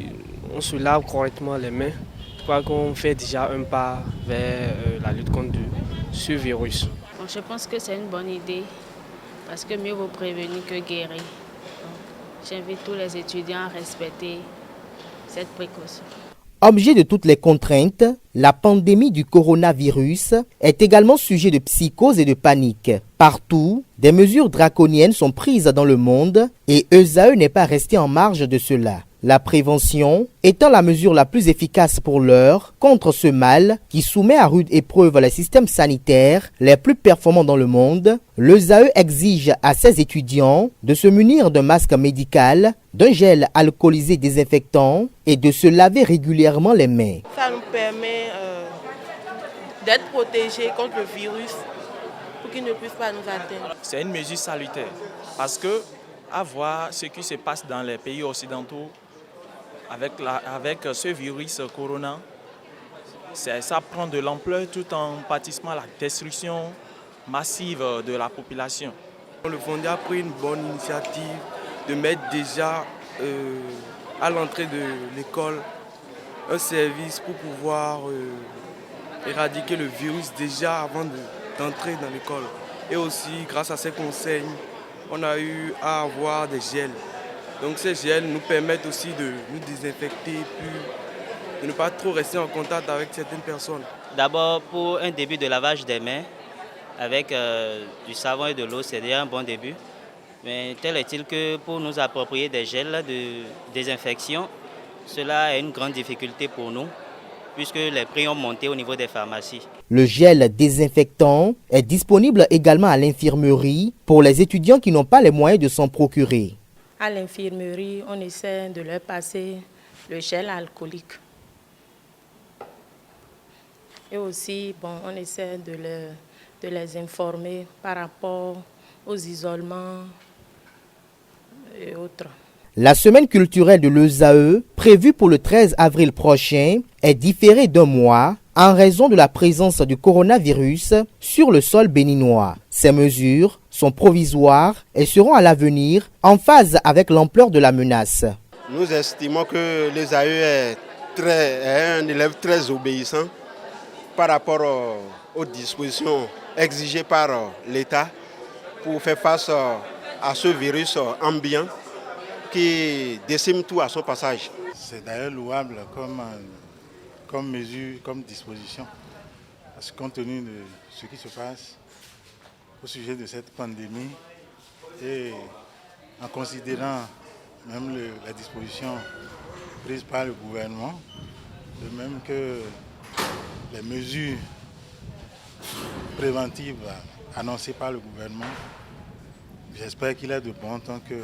on se lave correctement les mains, je crois qu'on fait déjà un pas vers la lutte contre ce virus. Bon, je pense que c'est une bonne idée parce que mieux vaut prévenir que guérir. J'invite tous les étudiants à respecter cette précaution. Objet de toutes les contraintes, la pandémie du coronavirus est également sujet de psychose et de panique. Partout, des mesures draconiennes sont prises dans le monde et ESAE n'est pas resté en marge de cela. La prévention étant la mesure la plus efficace pour l'heure contre ce mal qui soumet à rude épreuve les systèmes sanitaires les plus performants dans le monde, l'ESAE exige à ses étudiants de se munir d'un masque médical, d'un gel alcoolisé désinfectant et de se laver régulièrement les mains. Ça nous permet d'être protégés contre le virus pour qu'il ne puisse pas nous atteindre. C'est une mesure salutaire parce que à voir ce qui se passe dans les pays occidentaux avec ce virus corona, ça prend de l'ampleur tout en participant à la destruction massive de la population. Le fondé a pris une bonne initiative de mettre déjà à l'entrée de l'école un service pour pouvoir éradiquer le virus déjà avant d'entrer dans l'école. Et aussi, grâce à ces conseils, on a eu à avoir des gels. Donc ces gels nous permettent aussi de nous désinfecter, puis de ne pas trop rester en contact avec certaines personnes. D'abord, pour un début de lavage des mains, avec du savon et de l'eau, c'est déjà un bon début. Mais tel est-il que pour nous approprier des gels de désinfection, cela est une grande difficulté pour nous, puisque les prix ont monté au niveau des pharmacies. Le gel désinfectant est disponible également à l'infirmerie pour les étudiants qui n'ont pas les moyens de s'en procurer. À l'infirmerie, on essaie de leur passer le gel alcoolique. Et aussi, on essaie de les informer par rapport aux isolements et autres. La semaine culturelle de l'ESAE, prévue pour le 13 avril prochain, est différée d'un mois en raison de la présence du coronavirus sur le sol béninois. Ces mesures sont provisoires et seront à l'avenir en phase avec l'ampleur de la menace. Nous estimons que l'ESAE est un élève très obéissant par rapport aux dispositions exigées par l'État pour faire face à ce virus ambiant qui décime tout à son passage. C'est d'ailleurs louable comme mesure, comme disposition, parce que compte tenu de ce qui se passe au sujet de cette pandémie et en considérant même la disposition prise par le gouvernement, de même que les mesures préventives annoncées par le gouvernement, j'espère qu'il est de bon temps que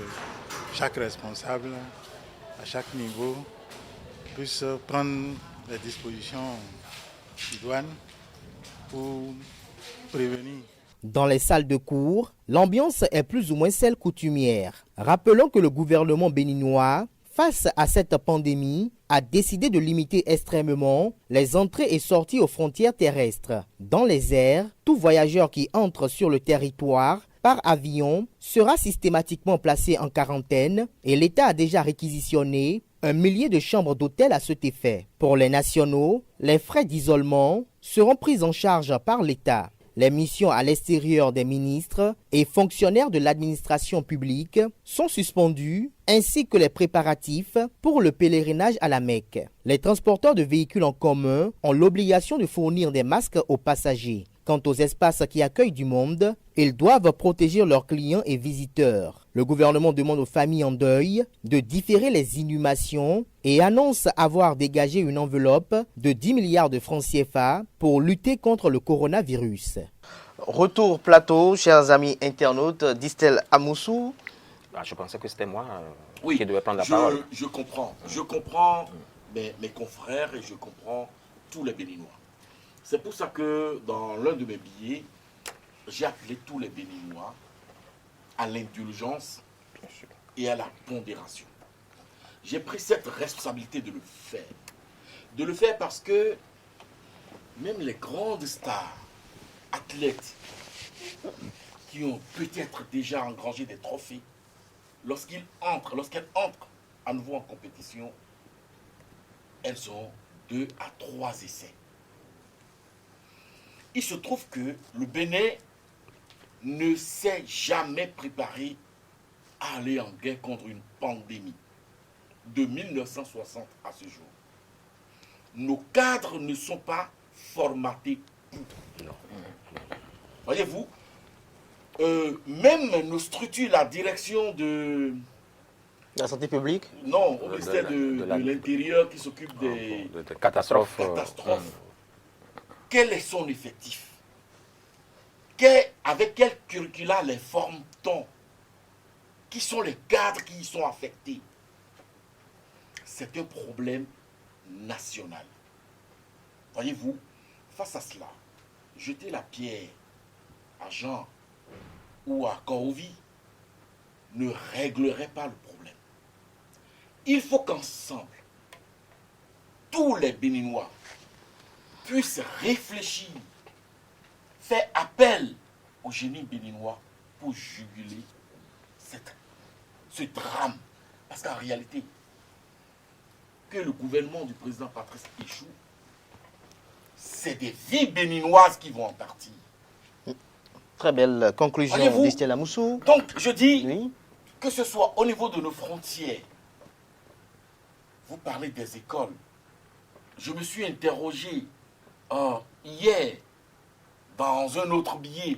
chaque responsable à chaque niveau, puissent prendre les dispositions idoines pour prévenir. Dans les salles de cours, l'ambiance est plus ou moins celle coutumière. Rappelons que le gouvernement béninois, face à cette pandémie, a décidé de limiter extrêmement les entrées et sorties aux frontières terrestres. Dans les airs, tout voyageur qui entre sur le territoire par avion sera systématiquement placé en quarantaine et l'État a déjà réquisitionné 1 millier de chambres d'hôtel à cet effet. Pour les nationaux, les frais d'isolement seront pris en charge par l'État. Les missions à l'extérieur des ministres et fonctionnaires de l'administration publique sont suspendues, ainsi que les préparatifs pour le pèlerinage à la Mecque. Les transporteurs de véhicules en commun ont l'obligation de fournir des masques aux passagers. Quant aux espaces qui accueillent du monde, ils doivent protéger leurs clients et visiteurs. Le gouvernement demande aux familles en deuil de différer les inhumations et annonce avoir dégagé une enveloppe de 10 milliards de francs CFA pour lutter contre le coronavirus. Retour plateau, chers amis internautes, Distel Amoussou. Je pensais que c'était moi oui, qui devais prendre la parole. Je comprends mes confrères et je comprends tous les Béninois. C'est pour ça que dans l'un de mes billets, j'ai appelé tous les Béninois à l'indulgence et à la pondération. J'ai pris cette responsabilité de le faire. De le faire parce que même les grandes stars, athlètes, qui ont peut-être déjà engrangé des trophées, lorsqu'elles entrent à nouveau en compétition, elles ont 2 à 3 essais. Il se trouve que le Bénin ne s'est jamais préparé à aller en guerre contre une pandémie de 1960 à ce jour. Nos cadres ne sont pas formatés pour. Voyez-vous, même nos structures, la direction de la santé publique, non, au ministère de l'Intérieur qui s'occupe des catastrophes. Quel est son effectif? Avec quel curricula les forme-t-on? Qui sont les cadres qui y sont affectés? C'est un problème national. Voyez-vous, face à cela, jeter la pierre à Jean ou à Korovi ne réglerait pas le problème. Il faut qu'ensemble, tous les Béninois puissent réfléchir, faire appel au génie béninois pour juguler ce drame. Parce qu'en réalité, que le gouvernement du président Patrice échoue, c'est des vies béninoises qui vont en partir. Très belle conclusion d'Estelle Amoussou. Donc, je dis, que ce soit au niveau de nos frontières, vous parlez des écoles. Je me suis interrogé hier dans un autre billet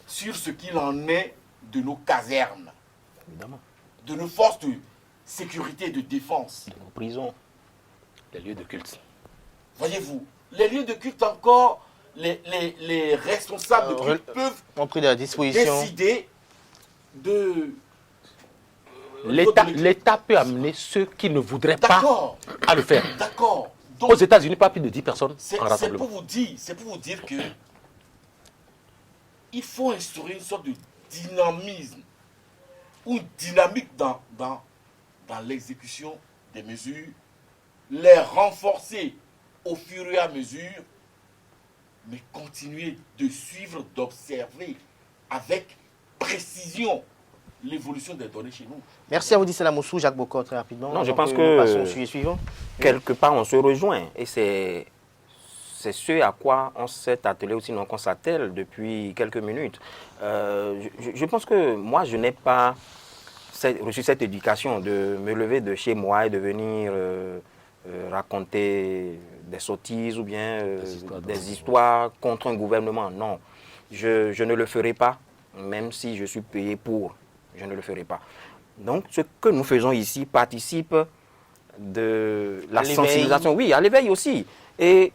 sur ce qu'il en est de nos casernes, évidemment, de nos forces de sécurité et de défense, de nos prisons, les lieux de culte. Voyez-vous, les lieux de culte encore, les responsables de culte peuvent décider de... L'État peut amener ceux qui ne voudraient pas à le faire. D'accord. Aux États-Unis, pas plus de 10 personnes en rassemblement. C'est pour vous dire que il faut instaurer une sorte de dynamisme ou une dynamique dans l'exécution des mesures, les renforcer au fur et à mesure, mais continuer de suivre, d'observer avec précision l'évolution des données chez nous. Merci à vous, Distel Amoussou. Jacques Bocor, très rapidement. Non, je pense que passons au sujet suivant. Quelque part, on se rejoint. Et c'est ce à quoi on s'est attelé aussi, donc on s'attelle depuis quelques minutes. Je pense que moi, je n'ai pas reçu cette éducation de me lever de chez moi et de venir raconter des sottises ou bien des histoires contre un gouvernement. Non, je ne le ferai pas, même si je suis payé pour. Je ne le ferai pas. Donc, ce que nous faisons ici participe de la sensibilisation. Oui, à l'éveil aussi. Et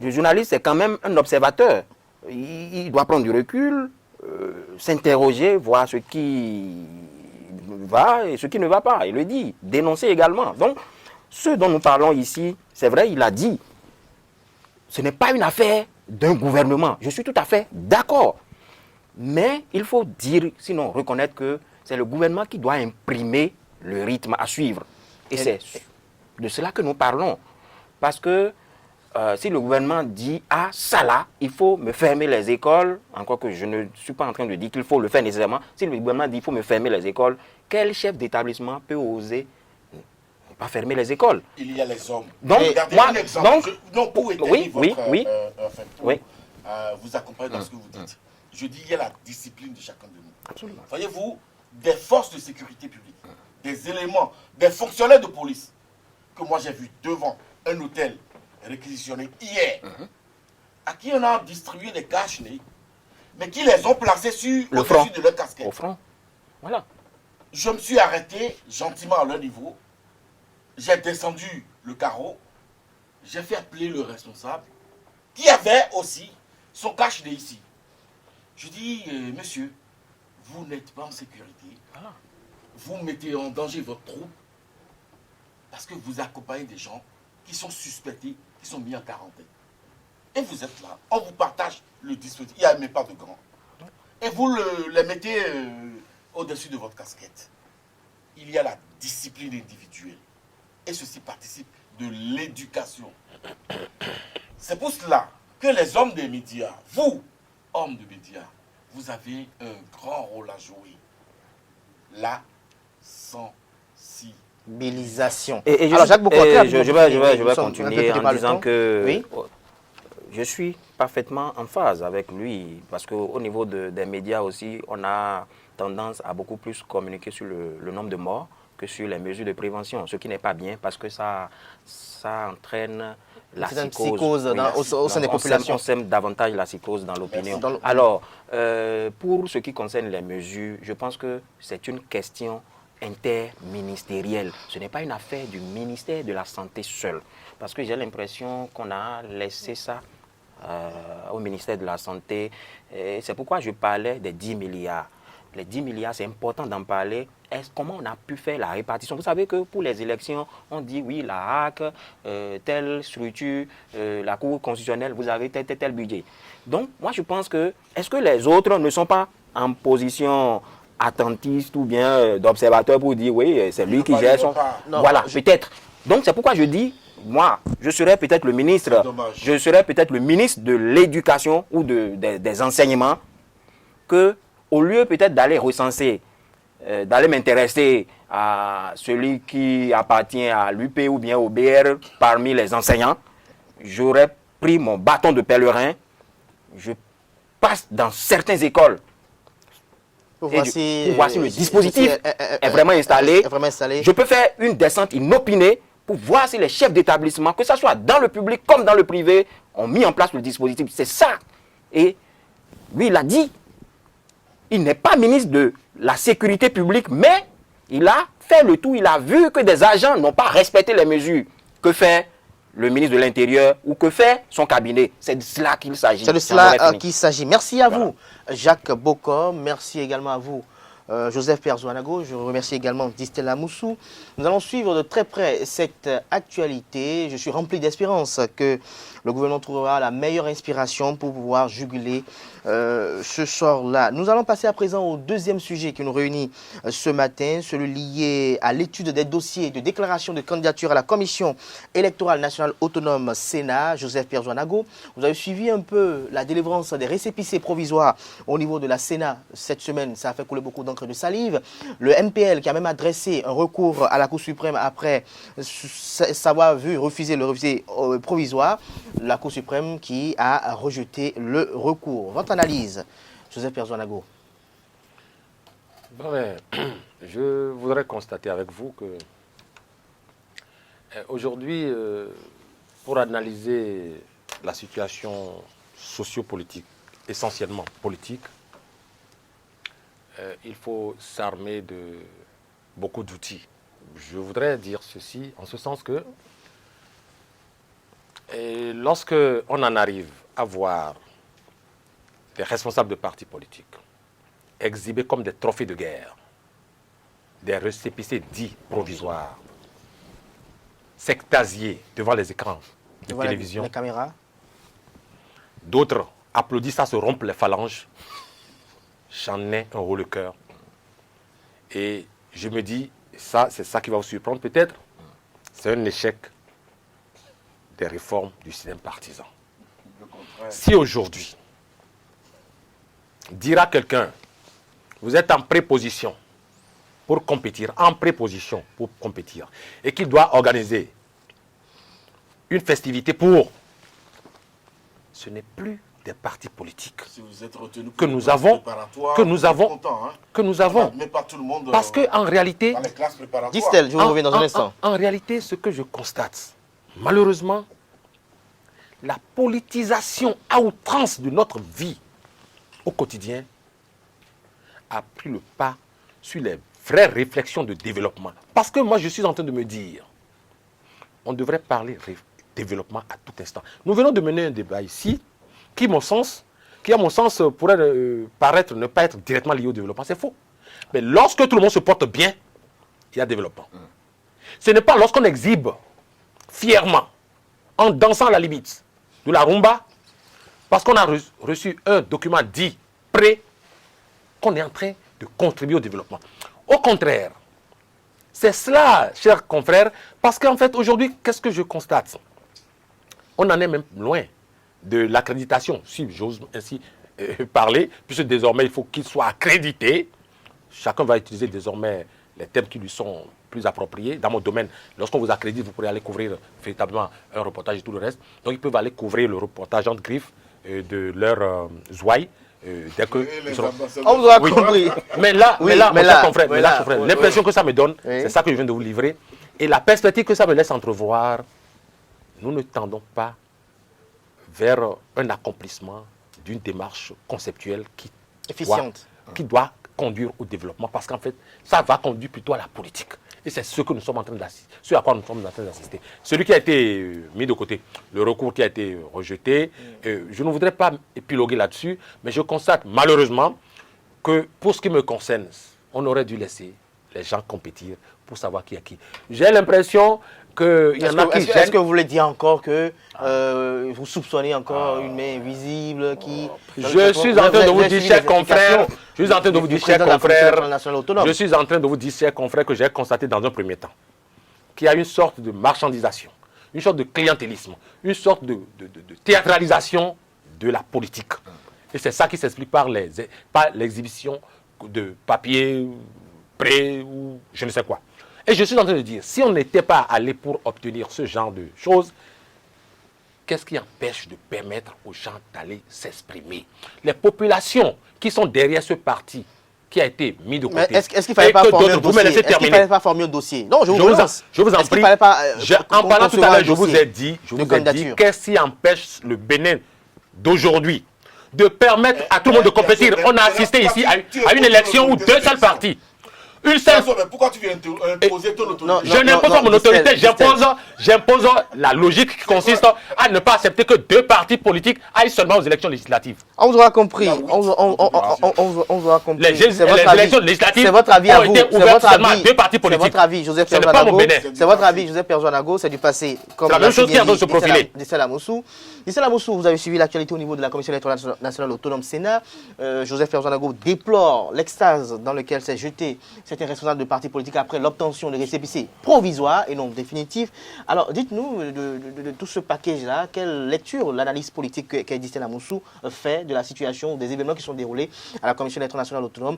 le journaliste est quand même un observateur. Il doit prendre du recul, s'interroger, voir ce qui va et ce qui ne va pas. Il le dit. Dénoncer également. Donc, ce dont nous parlons ici, c'est vrai, il a dit, ce n'est pas une affaire d'un gouvernement. Je suis tout à fait d'accord. Mais il faut dire, sinon reconnaître que c'est le gouvernement qui doit imprimer le rythme à suivre. Et c'est de cela que nous parlons. Parce que si le gouvernement dit « Ah, ça là, il faut me fermer les écoles », encore que je ne suis pas en train de dire qu'il faut le faire nécessairement, si le gouvernement dit « Il faut me fermer les écoles », quel chef d'établissement peut oser ne pas fermer les écoles? Il y a les hommes. Donc, regardez moi, un exemple. Pour étayer vous accompagner dans ce que vous dites. Je dis, il y a la discipline de chacun de nous. Absolument. Voyez-vous, des forces de sécurité publique, des éléments, des fonctionnaires de police que moi j'ai vu devant un hôtel réquisitionné hier, à qui on a distribué des cache-nez, mais qui les ont placés au-dessus de leur casquette. Au front. Voilà. Je me suis arrêté gentiment à leur niveau. J'ai descendu le carreau. J'ai fait appeler le responsable, qui avait aussi son cache-nez ici. Je dis, monsieur, vous n'êtes pas en sécurité. Vous mettez en danger votre troupe parce que vous accompagnez des gens qui sont suspectés, qui sont mis en quarantaine. Et vous êtes là, on vous partage le dispositif. Il n'y a même pas de gants. Et vous les mettez au-dessus de votre casquette. Il y a la discipline individuelle. Et ceci participe de l'éducation. C'est pour cela que les hommes des médias, vous, hommes de médias, vous avez un grand rôle à jouer. La sensibilisation. Et Alors, Jacques Boko, je vais continuer en disant que oui? Je suis parfaitement en phase avec lui, parce qu'au niveau des médias aussi, on a tendance à beaucoup plus communiquer sur le nombre de morts que sur les mesures de prévention, ce qui n'est pas bien, parce que ça entraîne la psychose au sein des populations. On sème davantage la psychose dans l'opinion. Alors, pour ce qui concerne les mesures, je pense que c'est une question interministérielle. Ce n'est pas une affaire du ministère de la Santé seul, parce que j'ai l'impression qu'on a laissé ça au ministère de la Santé. C'est pourquoi je parlais des 10 milliards. Les 10 milliards, c'est important d'en parler. Comment on a pu faire la répartition? Vous savez que pour les élections, on dit oui, la HAC, telle structure, la Cour constitutionnelle, vous avez tel budget. Donc, moi, je pense que, est-ce que les autres ne sont pas en position attentiste ou bien d'observateur pour dire oui, c'est lui qui gère son... Non, voilà, peut-être. Donc, c'est pourquoi je dis, moi, je serais peut-être le ministre, de l'éducation ou des enseignements, que au lieu peut-être d'aller recenser, d'aller m'intéresser à celui qui appartient à l'UP ou bien au BR parmi les enseignants, j'aurais pris mon bâton de pèlerin, je passe dans certaines écoles pour voir si le dispositif est vraiment installé. Je peux faire une descente inopinée pour voir si les chefs d'établissement, que ce soit dans le public comme dans le privé, ont mis en place le dispositif. C'est ça. Et lui, il a dit, il n'est pas ministre de la sécurité publique, mais il a fait le tout. Il a vu que des agents n'ont pas respecté les mesures. Que fait le ministre de l'Intérieur ou que fait son cabinet? C'est de cela qu'il s'agit. C'est de cela qu'il s'agit. Merci à vous, Jacques Boko. Merci également à vous, Joseph Perzouanago. Je remercie également Distella Moussou. Nous allons suivre de très près cette actualité. Je suis rempli d'espérance que le gouvernement trouvera la meilleure inspiration pour pouvoir juguler ce sort-là. Nous allons passer à présent au deuxième sujet qui nous réunit ce matin, celui lié à l'étude des dossiers de déclaration de candidature à la Commission électorale nationale autonome Sénat. Joseph Perzouanago, vous avez suivi un peu la délivrance des récépissés provisoires au niveau de la Sénat cette semaine. Ça a fait couler beaucoup d'encre de salive. Le MPL qui a même adressé un recours à la Cour suprême après savoir vu refuser le refusé provisoire. La Cour suprême qui a rejeté le recours. Votre analyse, Joseph Perzouanago? Je voudrais constater avec vous que aujourd'hui, pour analyser la situation sociopolitique, essentiellement politique, il faut s'armer de beaucoup d'outils. Je voudrais dire ceci en ce sens que lorsque on en arrive à voir des responsables de partis politiques exhibés comme des trophées de guerre, des récépissés dits provisoires s'extasier devant les écrans de Devant télévision. les caméras. D'autres applaudissent à se rompre les phalanges. J'en ai un haut le cœur. Et je me dis, ça, c'est ça qui va vous surprendre peut-être. C'est un échec des réformes du système partisan. Si aujourd'hui, dira quelqu'un, vous êtes en préposition pour compétir, et qu'il doit organiser une festivité pour, ce n'est plus des partis politiques Si vous êtes retenu pour que les nous classes avons, préparatoires, que vous nous êtes avons, content, hein. que nous avons. Mais pas tout le monde. Parce qu'en réalité, dans les classes préparatoires. Distel, je vous reviens dans un instant. En réalité, ce que je constate, malheureusement, la politisation à outrance de notre vie au quotidien a pris le pas sur les vraies réflexions de développement. Parce que moi, je suis en train de me dire, on devrait parler développement à tout instant. Nous venons de mener un débat ici qui, à mon sens, pourrait paraître ne pas être directement lié au développement. C'est faux. Mais lorsque tout le monde se porte bien, il y a développement. Ce n'est pas lorsqu'on exhibe fièrement, en dansant à la limite, de la rumba, parce qu'on a reçu un document dit prêt, qu'on est en train de contribuer au développement. Au contraire, c'est cela, chers confrères, parce qu'en fait, aujourd'hui, qu'est-ce que je constate? On en est même loin de l'accréditation, si j'ose ainsi parler, puisque désormais, il faut qu'il soit accrédité. Chacun va utiliser désormais les thèmes qui lui sont plus appropriés. Dans mon domaine, lorsqu'on vous accrédite, vous pourrez aller couvrir véritablement un reportage et tout le reste. Donc, ils peuvent aller couvrir le reportage en griffe de leur zouaille. Dès que on vous a compris. Mais là, l'impression que ça me donne, c'est ça que je viens de vous livrer. Et la perspective que ça me laisse entrevoir, nous ne tendons pas vers un accomplissement d'une démarche conceptuelle efficiente, qui doit conduire au développement. Parce qu'en fait, ça va conduire plutôt à la politique. Et c'est ce que nous sommes en train d'assister, ce à quoi nous sommes en train d'assister. Celui qui a été mis de côté, le recours qui a été rejeté, je ne voudrais pas épiloguer là-dessus, mais je constate malheureusement que pour ce qui me concerne, on aurait dû laisser les gens compétir pour savoir qui est qui. J'ai l'impression qu'il y en a qui gênent. Est-ce que vous voulez dire encore que vous soupçonnez encore une main invisible qui... Je suis en train de vous dire, chers confrères, je suis en train de vous dire, chers confrères, que j'ai constaté dans un premier temps qu'il y a une sorte de marchandisation, une sorte de clientélisme, une sorte de théâtralisation de la politique. Et c'est ça qui s'explique par l'exhibition de papier, prêt ou je ne sais quoi. Et je suis en train de dire, si on n'était pas allé pour obtenir ce genre de choses, qu'est-ce qui empêche de permettre aux gens d'aller s'exprimer? Les populations qui sont derrière ce parti qui a été mis de côté. Est-ce qu'il ne fallait pas former un dossier? Est-ce qu'il ne fallait pas former un dossier? Non, je vous en prie. En parlant tout à l'heure, je vous ai dit, qu'est-ce qui empêche le Bénin d'aujourd'hui de permettre à tout le monde de compétir? On a assisté ici à une élection où deux seuls partis. Une seule... Mais pourquoi tu viens imposer ton autorité? Je n'impose pas mon autorité, j'impose la logique qui consiste à ne pas accepter que deux partis politiques aillent seulement aux élections législatives. On vous aura compris. On vous aura compris. Les élections législatives ont été ouvertes seulement à deux partis politiques. C'est votre avis, Joseph Pierre-Joanago. C'est du passé. C'est la même chose qui est en train de se profiler. Distel Amoussou, vous avez suivi l'actualité au niveau de la Commission électorale nationale autonome Sénat. Joseph Pierre-Joanago déplore l'extase dans laquelle s'est jeté certains responsables de partis politiques après l'obtention de récépissés provisoires et non définitifs. Alors, dites-nous de tout ce package-là, quelle lecture l'analyse politique qu'a Distel Amoussou fait de la situation, des événements qui sont déroulés à la Commission électorale nationale autonome,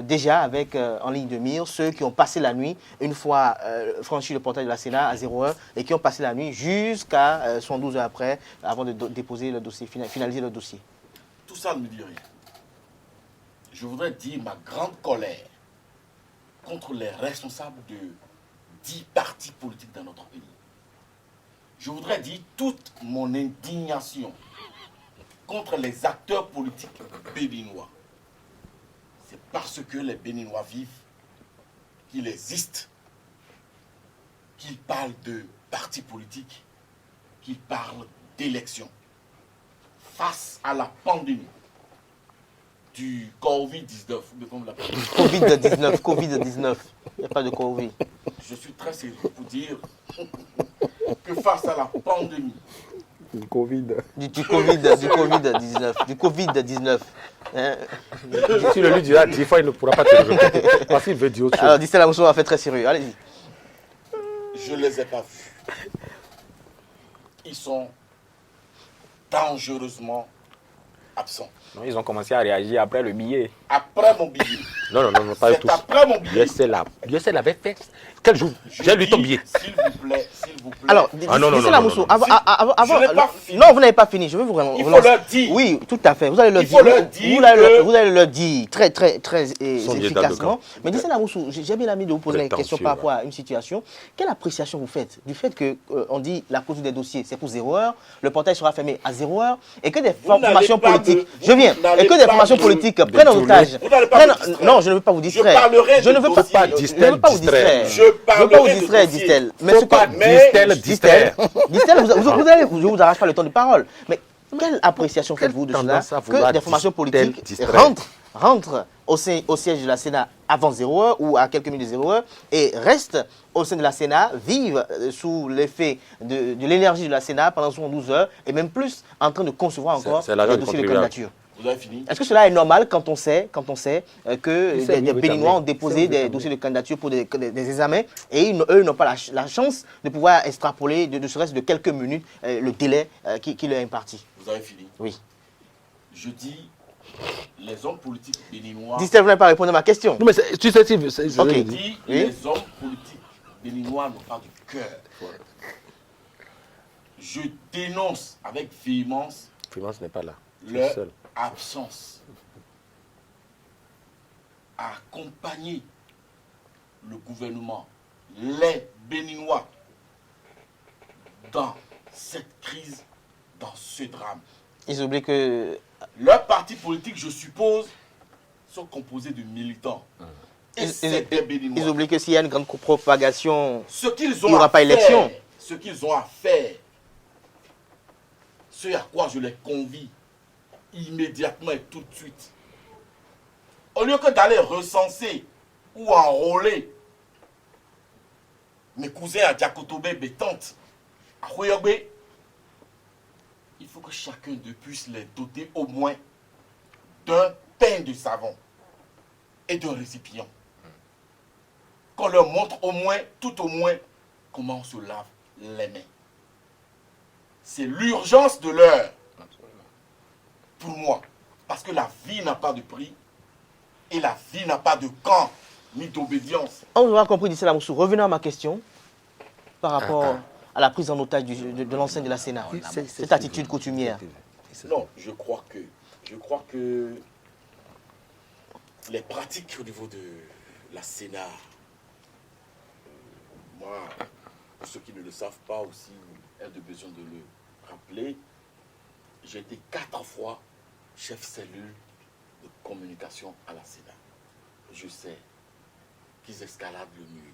déjà avec en ligne de mire ceux qui ont passé la nuit, une fois franchi le portail de la Sénat à 01, et qui ont passé la nuit jusqu'à 112 heures après, avant de déposer le dossier, finaliser le dossier. Tout ça ne me dit rien. Je voudrais dire ma grande colère contre les responsables de 10 partis politiques dans notre pays. Je voudrais dire toute mon indignation contre les acteurs politiques béninois. C'est parce que les Béninois vivent qu'il existe, qu'ils parlent de partis politiques, qu'ils parlent d'élections. Face à la pandémie, du Covid-19, comme vous l'appelez. Covid-19. Il n'y a pas de Covid. Je suis très sérieux pour dire que face à la pandémie, du Covid-19. Hein? Si le lui dira 10 fois, il ne pourra pas te le répéter. Parce qu'il veut dire autre chose. Alors, Distel Amoussou a fait très sérieux. Allez-y. Je ne les ai pas vus. Ils sont dangereusement absents. Non, ils ont commencé à réagir après le billet. Après mon billet. Non, pas du tout. Après mon billet. L'USL avait fait. Quel jour? J'ai lu ton billet. S'il vous plaît. Alors, Distel Amoussou, avant. Non, vous n'avez pas fini. Je vais vous relancer. Il faut leur dire. Oui, tout à fait. Vous allez leur dire. Vous allez leur dire très efficacement. Mais Distel Amoussou, j'ai bien envie de vous poser une question par rapport à une situation. Quelle appréciation vous faites du fait qu'on dit la cause des dossiers, c'est pour 0 heure, le portail sera fermé à 0 heure, et que des formations politiques. Je viens. Et que des formations politiques prennent en otage. Non, je ne veux pas vous distraire. Je ne veux pas vous distraire. Je ne veux pas vous distraire, Distel. Mais ce que Distel, je ne vous arrache pas le temps de parole. Mais quelle appréciation faites-vous de cela que des formations politiques rentrent au siège de la Sénat avant 0 heure ou à quelques minutes de 0 heure et restent au sein de la Sénat, vivent sous l'effet de l'énergie de la Sénat pendant 12 heures et même plus en train de concevoir encore des dossiers de candidature? Vous avez fini? Est-ce que cela est normal quand on sait que des Béninois ont déposé des dossiers de candidature pour des examens et eux n'ont pas la chance de pouvoir extrapoler de serait-ce de quelques minutes le délai qui leur est imparti? Vous avez fini? Oui. Je dis, les hommes politiques béninois... Distel, vous n'avez pas répondu à ma question. Non, mais tu sais, Je dis, les hommes politiques béninois n'ont pas de cœur. Je dénonce avec véhémence... Véhémence n'est pas là. Leur absence à accompagner le gouvernement, les Béninois, dans cette crise, dans ce drame. Ils oublient que... Leurs partis politiques, je suppose, sont composés de militants. Et c'est des Béninois. Ils oublient que s'il y a une grande propagation, il n'y aura pas élection. Ce qu'ils ont à faire, ce à quoi je les convie, immédiatement et tout de suite. Au lieu que d'aller recenser ou enrôler mes cousins à Diakotobé, mes tantes à Khoyogbe, il faut que chacun de puisse les doter au moins d'un pain de savon et d'un récipient. Qu'on leur montre au moins, tout au moins, comment on se lave les mains. C'est l'urgence de l'heure. Pour moi, parce que la vie n'a pas de prix et la vie n'a pas de camp ni d'obédience. On aura compris, Distel Amoussou. Revenons à ma question par rapport à la prise en otage de l'enseigne de la Sénat. Cette attitude coutumière. Non, je crois que les pratiques au niveau de la Sénat, moi, pour ceux qui ne le savent pas aussi, ont besoin de le rappeler. J'ai été 4 fois chef cellule de communication à la Sénat. Je sais qu'ils escaladent le mur.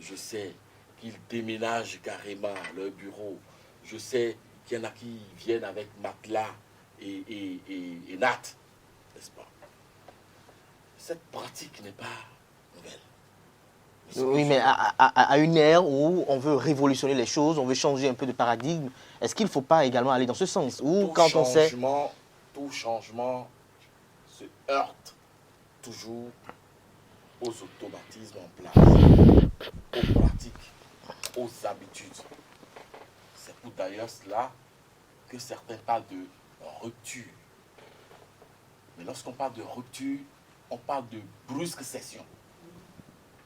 Je sais qu'ils déménagent carrément leur bureau. Je sais qu'il y en a qui viennent avec matelas et nattes, n'est-ce pas? Cette pratique n'est pas nouvelle. Oui, mais à une ère où on veut révolutionner les choses, on veut changer un peu de paradigme, est-ce qu'il ne faut pas également aller dans ce sens? Ou quand on sait... Tout changement se heurte toujours aux automatismes en place, aux pratiques, aux habitudes. C'est pour d'ailleurs cela que certains parlent de rupture. Mais lorsqu'on parle de rupture, on parle de brusque cession.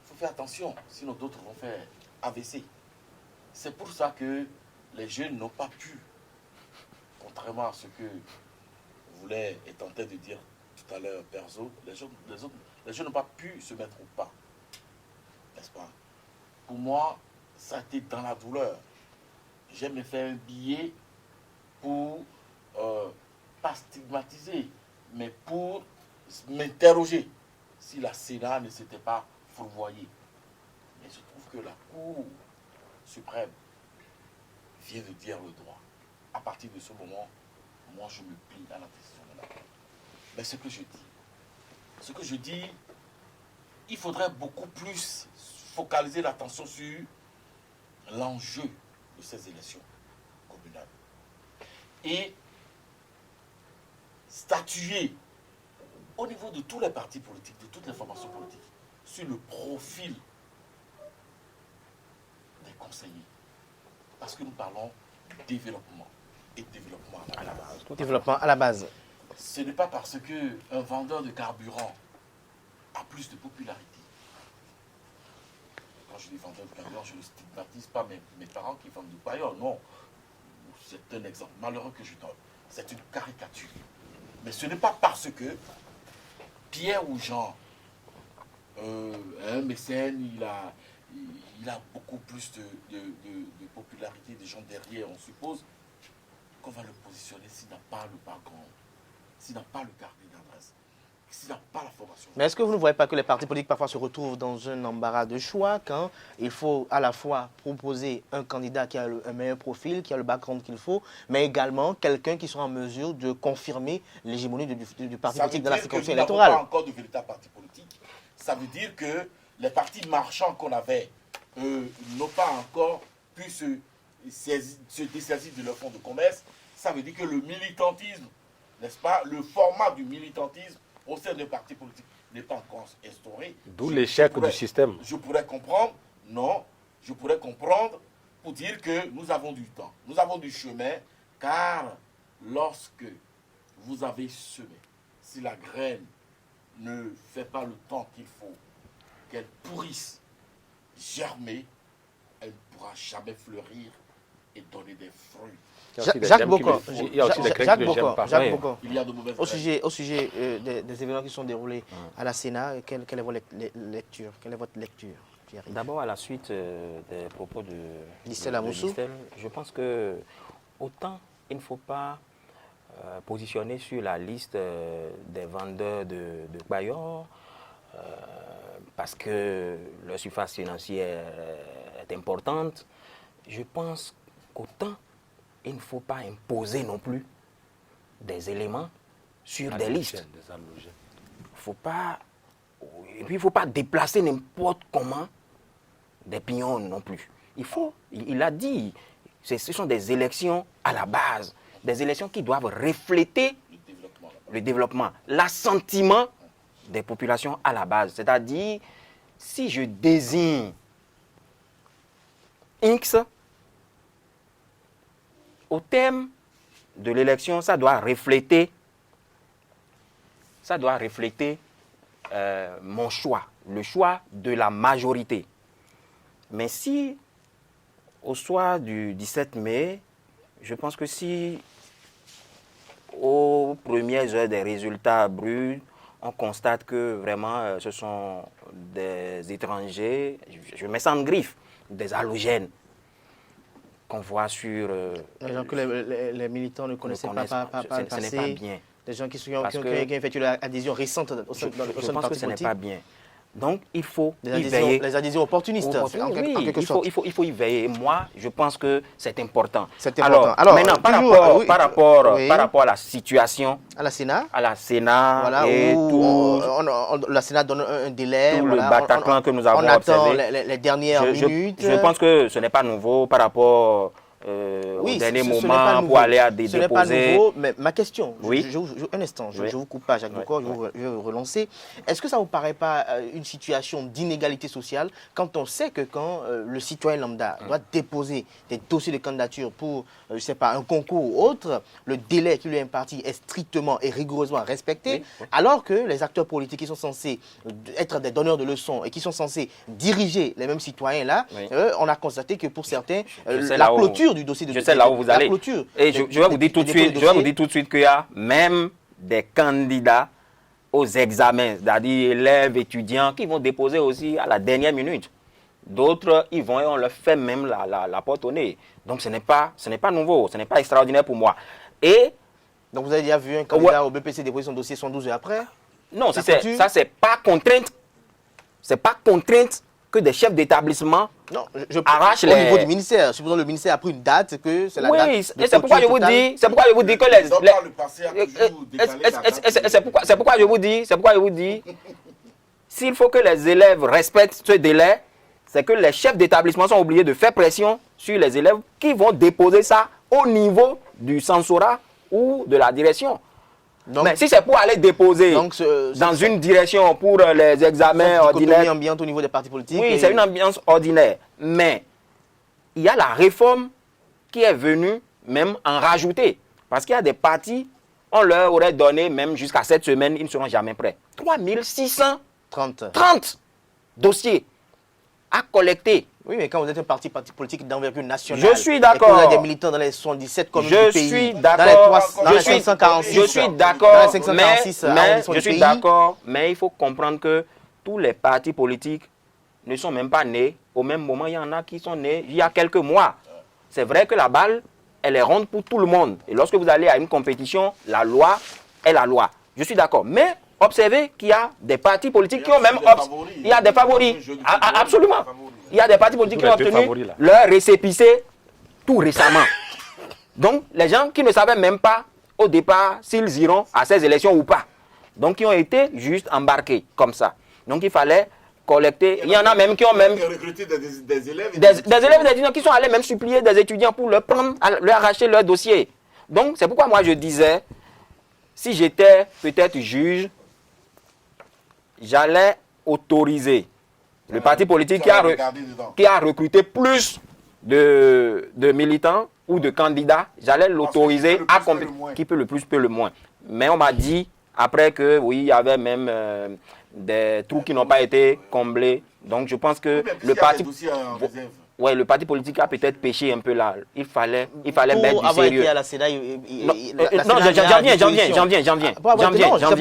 Il faut faire attention, sinon d'autres vont faire AVC. C'est pour ça que les jeunes n'ont pas pu, contrairement à ce que voulait et tentait de dire tout à l'heure Perzo, les jeunes n'ont pas pu se mettre au pas. N'est-ce pas? Pour moi, ça a été dans la douleur. J'aime faire un billet pour, pas stigmatiser, mais pour m'interroger si la Sénat ne s'était pas fourvoyée. Mais je trouve que la Cour suprême vient de dire le droit. À partir de ce moment, moi je me plie à la décision de la Cour. Mais ce que je dis, ce que je dis, il faudrait beaucoup plus focaliser l'attention sur l'enjeu de ces élections communales. Et statuer au niveau de tous les partis politiques, de toutes les formations politiques, sur le profil des conseillers. Parce que nous parlons développement et développement à la base. Développement à la base. Ce n'est pas parce qu'un vendeur de carburant a plus de popularité. Quand je dis vendeur de carburant, je ne stigmatise pas mes parents qui vendent du paillon. Non, c'est un exemple malheureux que je donne. C'est une caricature. Mais ce n'est pas parce que Pierre ou Jean, un mécène, il a beaucoup plus de popularité, des gens derrière, on suppose, qu'on va le positionner s'il n'a pas le background, s'il n'a pas le carnet d'adresse, s'il n'a pas la formation. Mais est-ce que vous ne voyez pas que les partis politiques parfois se retrouvent dans un embarras de choix quand il faut à la fois proposer un candidat qui a un meilleur profil, qui a le background qu'il faut, mais également quelqu'un qui sera en mesure de confirmer l'hégémonie du parti politique dans la circonscription électorale? Ça veut dire que nous n'avons pas encore de véritables partis politiques. Ça veut dire que les partis marchands qu'on avait n'ont pas encore pu se dessaisir de leur fonds de commerce. Ça veut dire que le militantisme, n'est-ce pas, le format du militantisme au sein d'un parti politique n'est pas encore instauré. D'où l'échec du système. Je pourrais comprendre, non, je pourrais comprendre pour dire que nous avons du temps, nous avons du chemin, car lorsque vous avez semé, si la graine ne fait pas le temps qu'il faut, qu'elle pourrisse, germer, elle ne pourra jamais fleurir et donner des fruits. Jacques Bocon, il y a aussi des graines que je n'aime pas. Jacques Bocon, il y a de mauvaises au sujet des événements qui sont déroulés à la Sénat, quelle est votre lecture? Quelle est votre lecture, Pierre? D'abord, à la suite des propos de Listel Amoussou, je pense que autant il ne faut pas positionner sur la liste des vendeurs de Bayor, parce que leur surface financière est importante. Je pense qu'autant il ne faut pas imposer non plus des éléments sur des listes. Et puis il ne faut pas déplacer n'importe comment des pions non plus. Il a dit, ce sont des élections à la base, des élections qui doivent refléter le développement, l'assentiment des populations à la base. C'est-à-dire, si je désigne X, au terme de l'élection, ça doit refléter mon choix, le choix de la majorité. Mais si, au soir du 17 mai, je pense que si, aux premières heures des résultats bruts, on constate que vraiment ce sont des étrangers, je mets ça en griffe, des halogènes qu'on voit sur... des gens que les militants ne connaissaient pas le passé. Ce n'est pas bien. Des gens qui ont effectué l'adhésion récente au sein du parti politique. Je pense que ce n'est pas bien. Donc, il faut y veiller. Les adhésions opportunistes, en quelque sorte. Il faut y veiller. Et moi, je pense que c'est important. Alors, maintenant, par rapport à la situation... À la Sénat, voilà, et tout, la Sénat donne un délai. Tout le Bataclan que nous avons observé. On attend les dernières minutes. Je pense que ce n'est pas nouveau par rapport... au dernier moment pour aller à déposer. Ce n'est pas nouveau, mais ma question, oui. un instant, je vous coupe pas, Jacques Bocon, je vais vous relancer. Est-ce que ça ne vous paraît pas une situation d'inégalité sociale quand on sait que quand le citoyen lambda doit déposer des dossiers de candidature pour, je ne sais pas, un concours ou autre, le délai qui lui est imparti est strictement et rigoureusement respecté, alors que les acteurs politiques qui sont censés être des donneurs de leçons et qui sont censés diriger les mêmes citoyens là, on a constaté que pour certains, la clôture du dossier de... Je sais là où vous allez. Et je vais vous dire tout de suite, qu'il y a même des candidats aux examens, c'est-à-dire élèves, étudiants, qui vont déposer aussi à la dernière minute. D'autres, ils vont et on leur fait même la porte au nez. Donc ce n'est pas nouveau, ce n'est pas extraordinaire pour moi. Et donc vous avez déjà vu un candidat au BPC déposer son dossier 112 heures après? Non, ça c'est pas contrainte. C'est pas contrainte que des chefs d'établissement arrachent au les... niveau du ministère. Supposons le ministère a pris une date, que c'est la date. Oui, c'est pourquoi je vous dis, que les... C'est pourquoi je vous dis, s'il faut que les élèves respectent ce délai, c'est que les chefs d'établissement sont obligés de faire pression sur les élèves qui vont déposer ça au niveau du censorat ou de la direction. Donc, mais si c'est pour aller déposer dans une direction pour les examens ordinaires... C'est une ambiante au niveau des partis politiques. Oui, c'est une ambiance ordinaire. Mais il y a la réforme qui est venue même en rajouter. Parce qu'il y a des partis, on leur aurait donné même jusqu'à cette semaine, ils ne seront jamais prêts. 3630 dossiers à collecter. Oui, mais quand vous êtes un parti politique d'envergure nationale, je suis d'accord. Et que vous avez des militants dans les 77 communes du pays, je suis d'accord. Je suis d'accord, mais il faut comprendre que tous les partis politiques ne sont même pas nés au même moment. Il y en a qui sont nés il y a quelques mois. C'est vrai que la balle, elle est ronde pour tout le monde. Et lorsque vous allez à une compétition, la loi est la loi. Je suis d'accord. Mais observez qu'il y a des partis politiques qui ont même... Il y a des favoris. Absolument. Il y a des partis politiques qui ont obtenu leur récépissé tout récemment. Donc, les gens qui ne savaient même pas au départ s'ils iront à ces élections ou pas. Donc, qui ont été juste embarqués comme ça. Donc, il fallait collecter. Il y en a même qui ont même... recruté des élèves. Des élèves et des étudiants qui sont allés même supplier des étudiants pour leur prendre, leur arracher leur dossier. Donc, c'est pourquoi moi je disais, si j'étais peut-être juge, j'allais autoriser le parti politique qui a recruté plus de militants ou de candidats, j'allais l'autoriser à qui peut le plus, peut le moins. Mais on m'a dit, après que oui, il y avait même des trous qui n'ont pas été comblés. Donc je pense que le parti... Ouais, le parti politique a peut-être péché un peu là. Il fallait mettre du sérieux. Été à la Sénat, j'en viens. Pour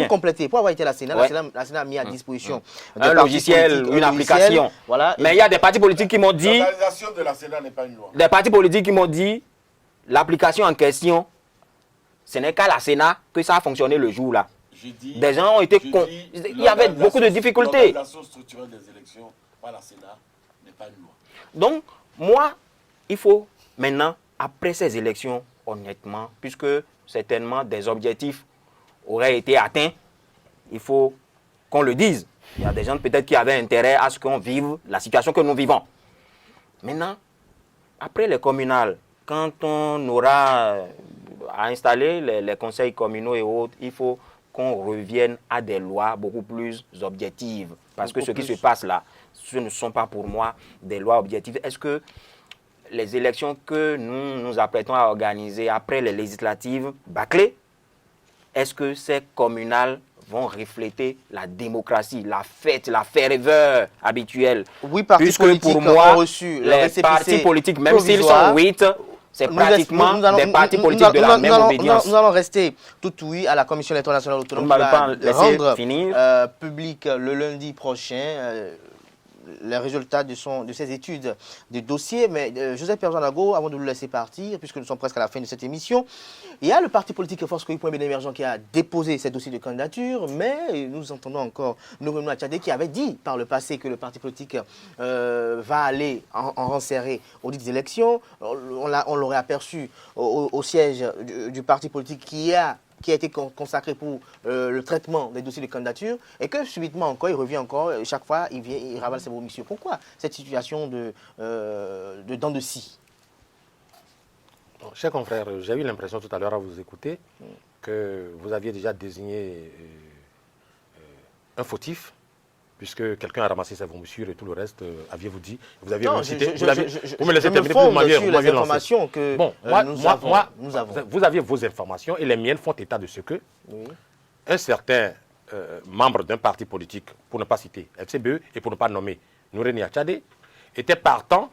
compléter, pour avoir été à la Sénat, la Sénat a mis à disposition un logiciel, une application. Voilà. Mais il y a des partis politiques qui m'ont dit... L'organisation de la Sénat n'est pas une loi. Des partis politiques qui m'ont dit, l'application en question, ce n'est qu'à la Sénat que ça a fonctionné le jour-là. Des gens ont été... Il y avait beaucoup de difficultés. L'organisation structurelle des élections par la Sénat n'est pas une loi. Donc, moi, il faut maintenant, après ces élections, honnêtement, puisque certainement des objectifs auraient été atteints, il faut qu'on le dise. Il y a des gens peut-être qui avaient intérêt à ce qu'on vive la situation que nous vivons. Maintenant, après les communales, quand on aura à installer les conseils communaux et autres, il faut qu'on revienne à des lois beaucoup plus objectives. Parce que ce qui se passe là, ce ne sont pas pour moi des lois objectives. Est-ce que les élections que nous nous apprêtons à organiser après les législatives bâclées, est-ce que ces communales vont refléter la démocratie, la fête, la ferveur habituelle? Oui, partis politiques pour moi, ont reçu les partis politiques, même s'ils sont 8, c'est pratiquement des partis politiques de la même obédience. Nous allons rester tout oui à la Commission électorale nationale autonome qui va rendre public le lundi prochain les résultats de ces études de dossier. Mais Joseph Perzanago, avant de nous laisser partir, puisque nous sommes presque à la fin de cette émission, il y a le parti politique Force Koï.B émergent qui a déposé ses dossiers de candidature, mais nous entendons encore Nouremou Atchadé qui avait dit par le passé que le parti politique va aller en renserrer aux dites élections. On l'aurait aperçu au siège du parti politique qui a été consacré pour le traitement des dossiers de candidature, et que subitement encore, il revient encore, chaque fois, il ravale ses omissions. Pourquoi cette situation de dents de scie? Chers confrères, j'ai eu l'impression tout à l'heure à vous écouter que vous aviez déjà désigné un fautif, puisque quelqu'un a ramassé sa vomissure et tout le reste, aviez-vous dit, vous aviez cité, vous me laissez terminer, vous m'aviez lancé. Bon, nous avons. Vous aviez vos informations et les miennes font état de ce que un certain membre d'un parti politique, pour ne pas citer FCBE et pour ne pas nommer Nouremou Atchadé, était partant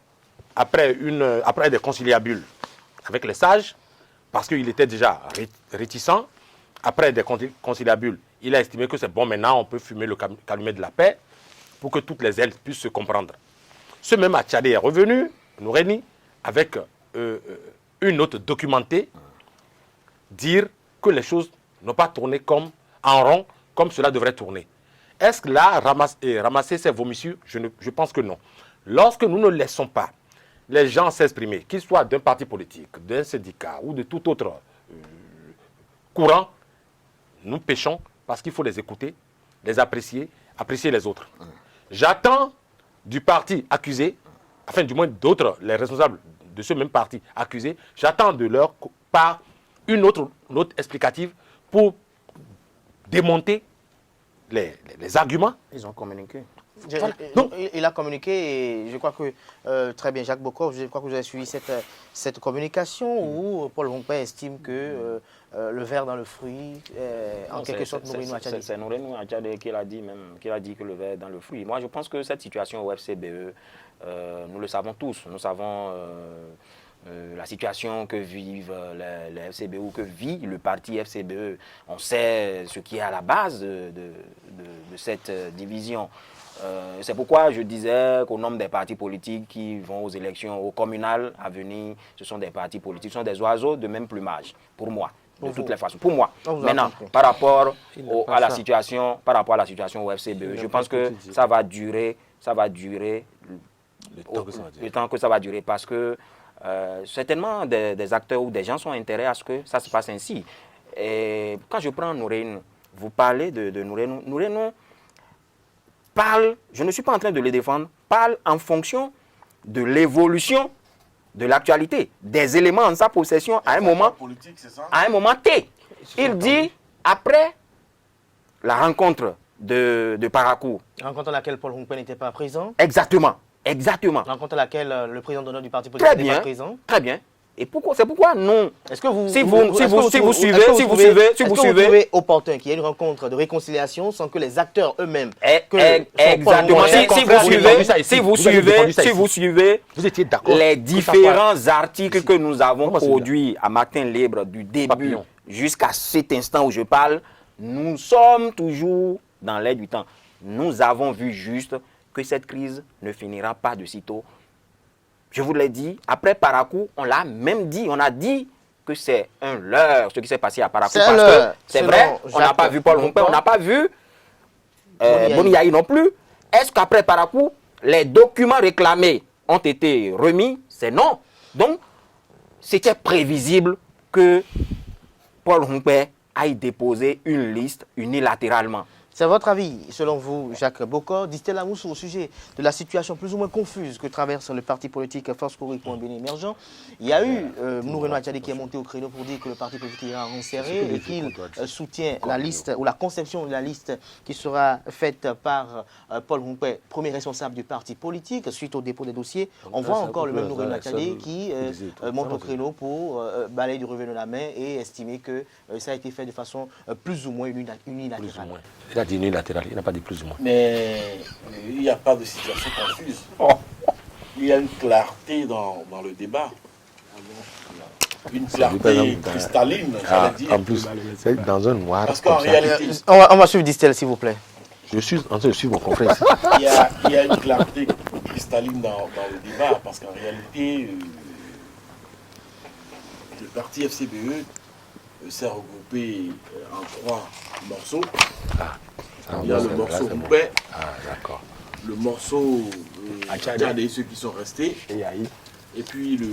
après des conciliabules avec les sages, parce qu'il était déjà réticent. Après des conciliabules, il a estimé que c'est bon, maintenant on peut fumer le calumet de la paix pour que toutes les ailes puissent se comprendre. Ce même Atchadé est revenu, Nouremou, avec une note documentée, dire que les choses n'ont pas tourné en rond comme cela devrait tourner. Est-ce que là, ramasser ces vomissures, je pense que non. Lorsque nous ne laissons pas les gens s'exprimer, qu'ils soient d'un parti politique, d'un syndicat ou de tout autre courant, nous péchons parce qu'il faut les écouter, les apprécier, apprécier les autres. J'attends du parti accusé, enfin du moins d'autres, les responsables de ce même parti accusé, j'attends de leur part une autre note explicative pour démonter les arguments. Ils ont communiqué. Voilà. Donc, il a communiqué et je crois que, très bien, Jacques Bokor, je crois que vous avez suivi cette communication où Paul Rompé estime que le verre dans le fruit, en quelque sorte, Noureno Attiadé. C'est Noureno Attiadé qui l'a dit que le verre est dans le fruit. Moi, je pense que cette situation au FCBE, nous le savons tous. Nous savons la situation que vivent les FCBE ou que vit le parti FCBE. On sait ce qui est à la base de cette division. C'est pourquoi je disais qu'au nombre des partis politiques qui vont aux élections au communal à venir, ce sont des partis politiques, ce sont des oiseaux de même plumage, pour moi, de toutes les façons. Pour moi. Maintenant, par rapport à la situation au FCBE, je pense que ça va durer le temps que ça va durer, parce que certainement des acteurs ou des gens sont intéressés à ce que ça se passe ainsi. Et quand je prends Noureno, vous parlez de Noureno. Noureno parle, je ne suis pas en train de le défendre, parle en fonction de l'évolution de l'actualité, des éléments en sa possession à un moment T. Il dit, après la rencontre de Parakou. Rencontre à laquelle Paul Rompé n'était pas présent. Exactement, exactement. Rencontre à laquelle le président d'honneur du parti politique n'était pas présent. Très bien. Et c'est pourquoi non. Est-ce que vous suivez opportun qu'il y ait une rencontre de réconciliation sans que les acteurs eux-mêmes exactement. Si vous suivez vous étiez d'accord les différents articles que nous avons produits à Matin Libre du début jusqu'à cet instant où je parle, nous sommes toujours dans l'air du temps. Nous avons vu juste que cette crise ne finira pas de sitôt. Je vous l'ai dit, après Parakou, on l'a même dit, on a dit que c'est un leurre ce qui s'est passé à Parakou. Parce que c'est vrai, on n'a pas vu Paul Rompé, on n'a pas vu Boniaï non plus. Est-ce qu'après Parakou, les documents réclamés ont été remis? C'est non. Donc, c'était prévisible que Paul Rompé aille déposer une liste unilatéralement. C'est votre avis, selon vous, Jacques Bokor, Distel Amoussou, au sujet de la situation plus ou moins confuse que traverse le parti politique Force Kouri pour un Bénin émergent. Il y a eu Noureno Attiadé qui est monté au créneau pour dire que le parti politique ira resserré et qu'il soutient la liste ou la conception de la liste qui sera faite par Paul Rompé, premier responsable du parti politique, suite au dépôt des dossiers. On voit encore le même Noureno Attiadé qui monte au créneau pour balayer du revenu de la main et estimer que ça a été fait de façon plus ou moins unilatérale. Il a dit unilatéral, il n'a pas dit plus ou moins. Mais il n'y a pas de situation confuse. Il y a une clarté dans le débat. Une clarté cristalline, j'allais dire. En plus, c'est dans un noir. Parce qu'en réalité... On va suivre Distel, s'il vous plaît. Je suis en train de suivre mon confrère. Il y a une clarté cristalline dans le débat, parce qu'en réalité, le parti FCBE s'est regroupé en 3 morceaux. Il y a le morceau Rompé, le morceau Attiadé, ceux qui sont restés, et puis le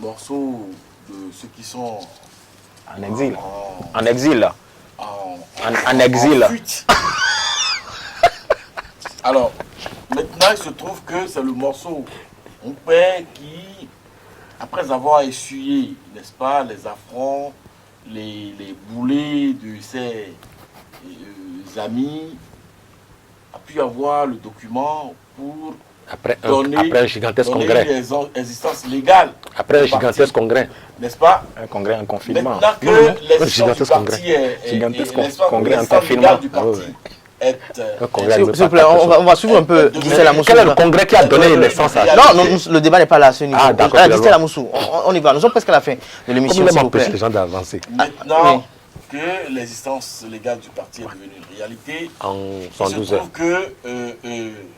morceau de ceux qui sont en exil. En exil. En exil. Fuite. Alors, maintenant, il se trouve que c'est le morceau Rompé qui, après avoir essuyé, n'est-ce pas, les affronts, les boulets de ses amis, a pu avoir le document pour après un gigantesque congrès. Les existences légales. Après un gigantesque congrès. N'est-ce pas? Un congrès en confinement. Maintenant que l'existence du parti du parti s'il vous plaît, on va suivre un peu Distel Amoussou. Quel est le congrès qui a donné naissance à... Non, le débat n'est pas là à ce niveau. Distel Amoussou, on y va. Nous sommes presque à la fin de l'émission, s'il vous plaît. Les gens d'avancer. Maintenant que l'existence légale du parti est devenue une réalité, il se trouve que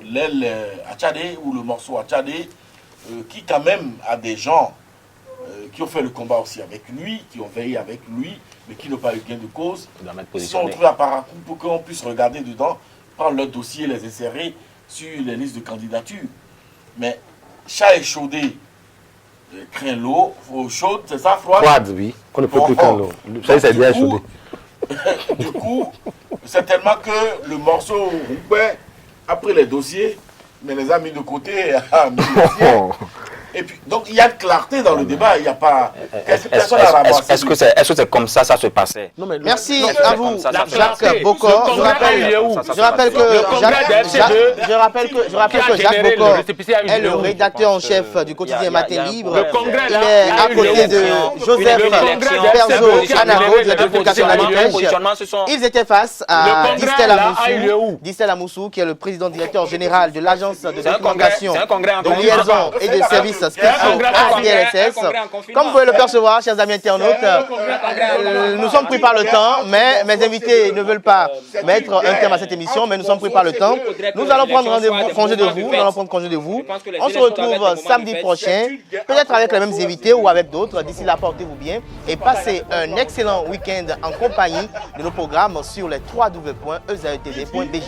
l'aile Attiadé ou le morceau Attiadé, qui quand même a des gens qui ont fait le combat aussi avec lui, qui ont veillé avec lui, mais qui n'ont pas eu gain de cause, se sont retrouvés à Parakou pour qu'on puisse regarder dedans prendre leur dossier et les insérer sur les listes de candidature. Mais chat échaudé craint l'eau, eau chaude, c'est ça, froide? Froide, oui. On ne peut plus craindre l'eau. Ça, c'est bien échaudé. Du coup, c'est tellement que le morceau Roubaix a pris les dossiers, mais les a mis de côté, a mis les siens. Et puis, donc il y a de clarté dans le débat, il n'y a pas... Est-ce que c'est comme ça se passait? Non, merci à vous, Jacques Bokor. Je rappelle que Jacques Bokor est le rédacteur en chef du quotidien Matin Libre. Il est à côté de Joseph Perzo Anago de la publication de la Dépêche. Ils étaient face à Distel Amoussou, qui est le président directeur général de l'agence de documentation, de liaison et de services spéciaux ADLSS. Comme vous pouvez le percevoir, chers amis internautes, nous sommes pris par le temps, mais mes invités ne veulent pas mettre un terme à cette émission, mais nous sommes pris par le temps. Nous allons prendre congé de vous. On se retrouve samedi prochain, peut-être avec les mêmes invités ou avec d'autres. D'ici là, portez-vous bien et passez un excellent week-end en compagnie de nos programmes sur les www.ezaetv.bj.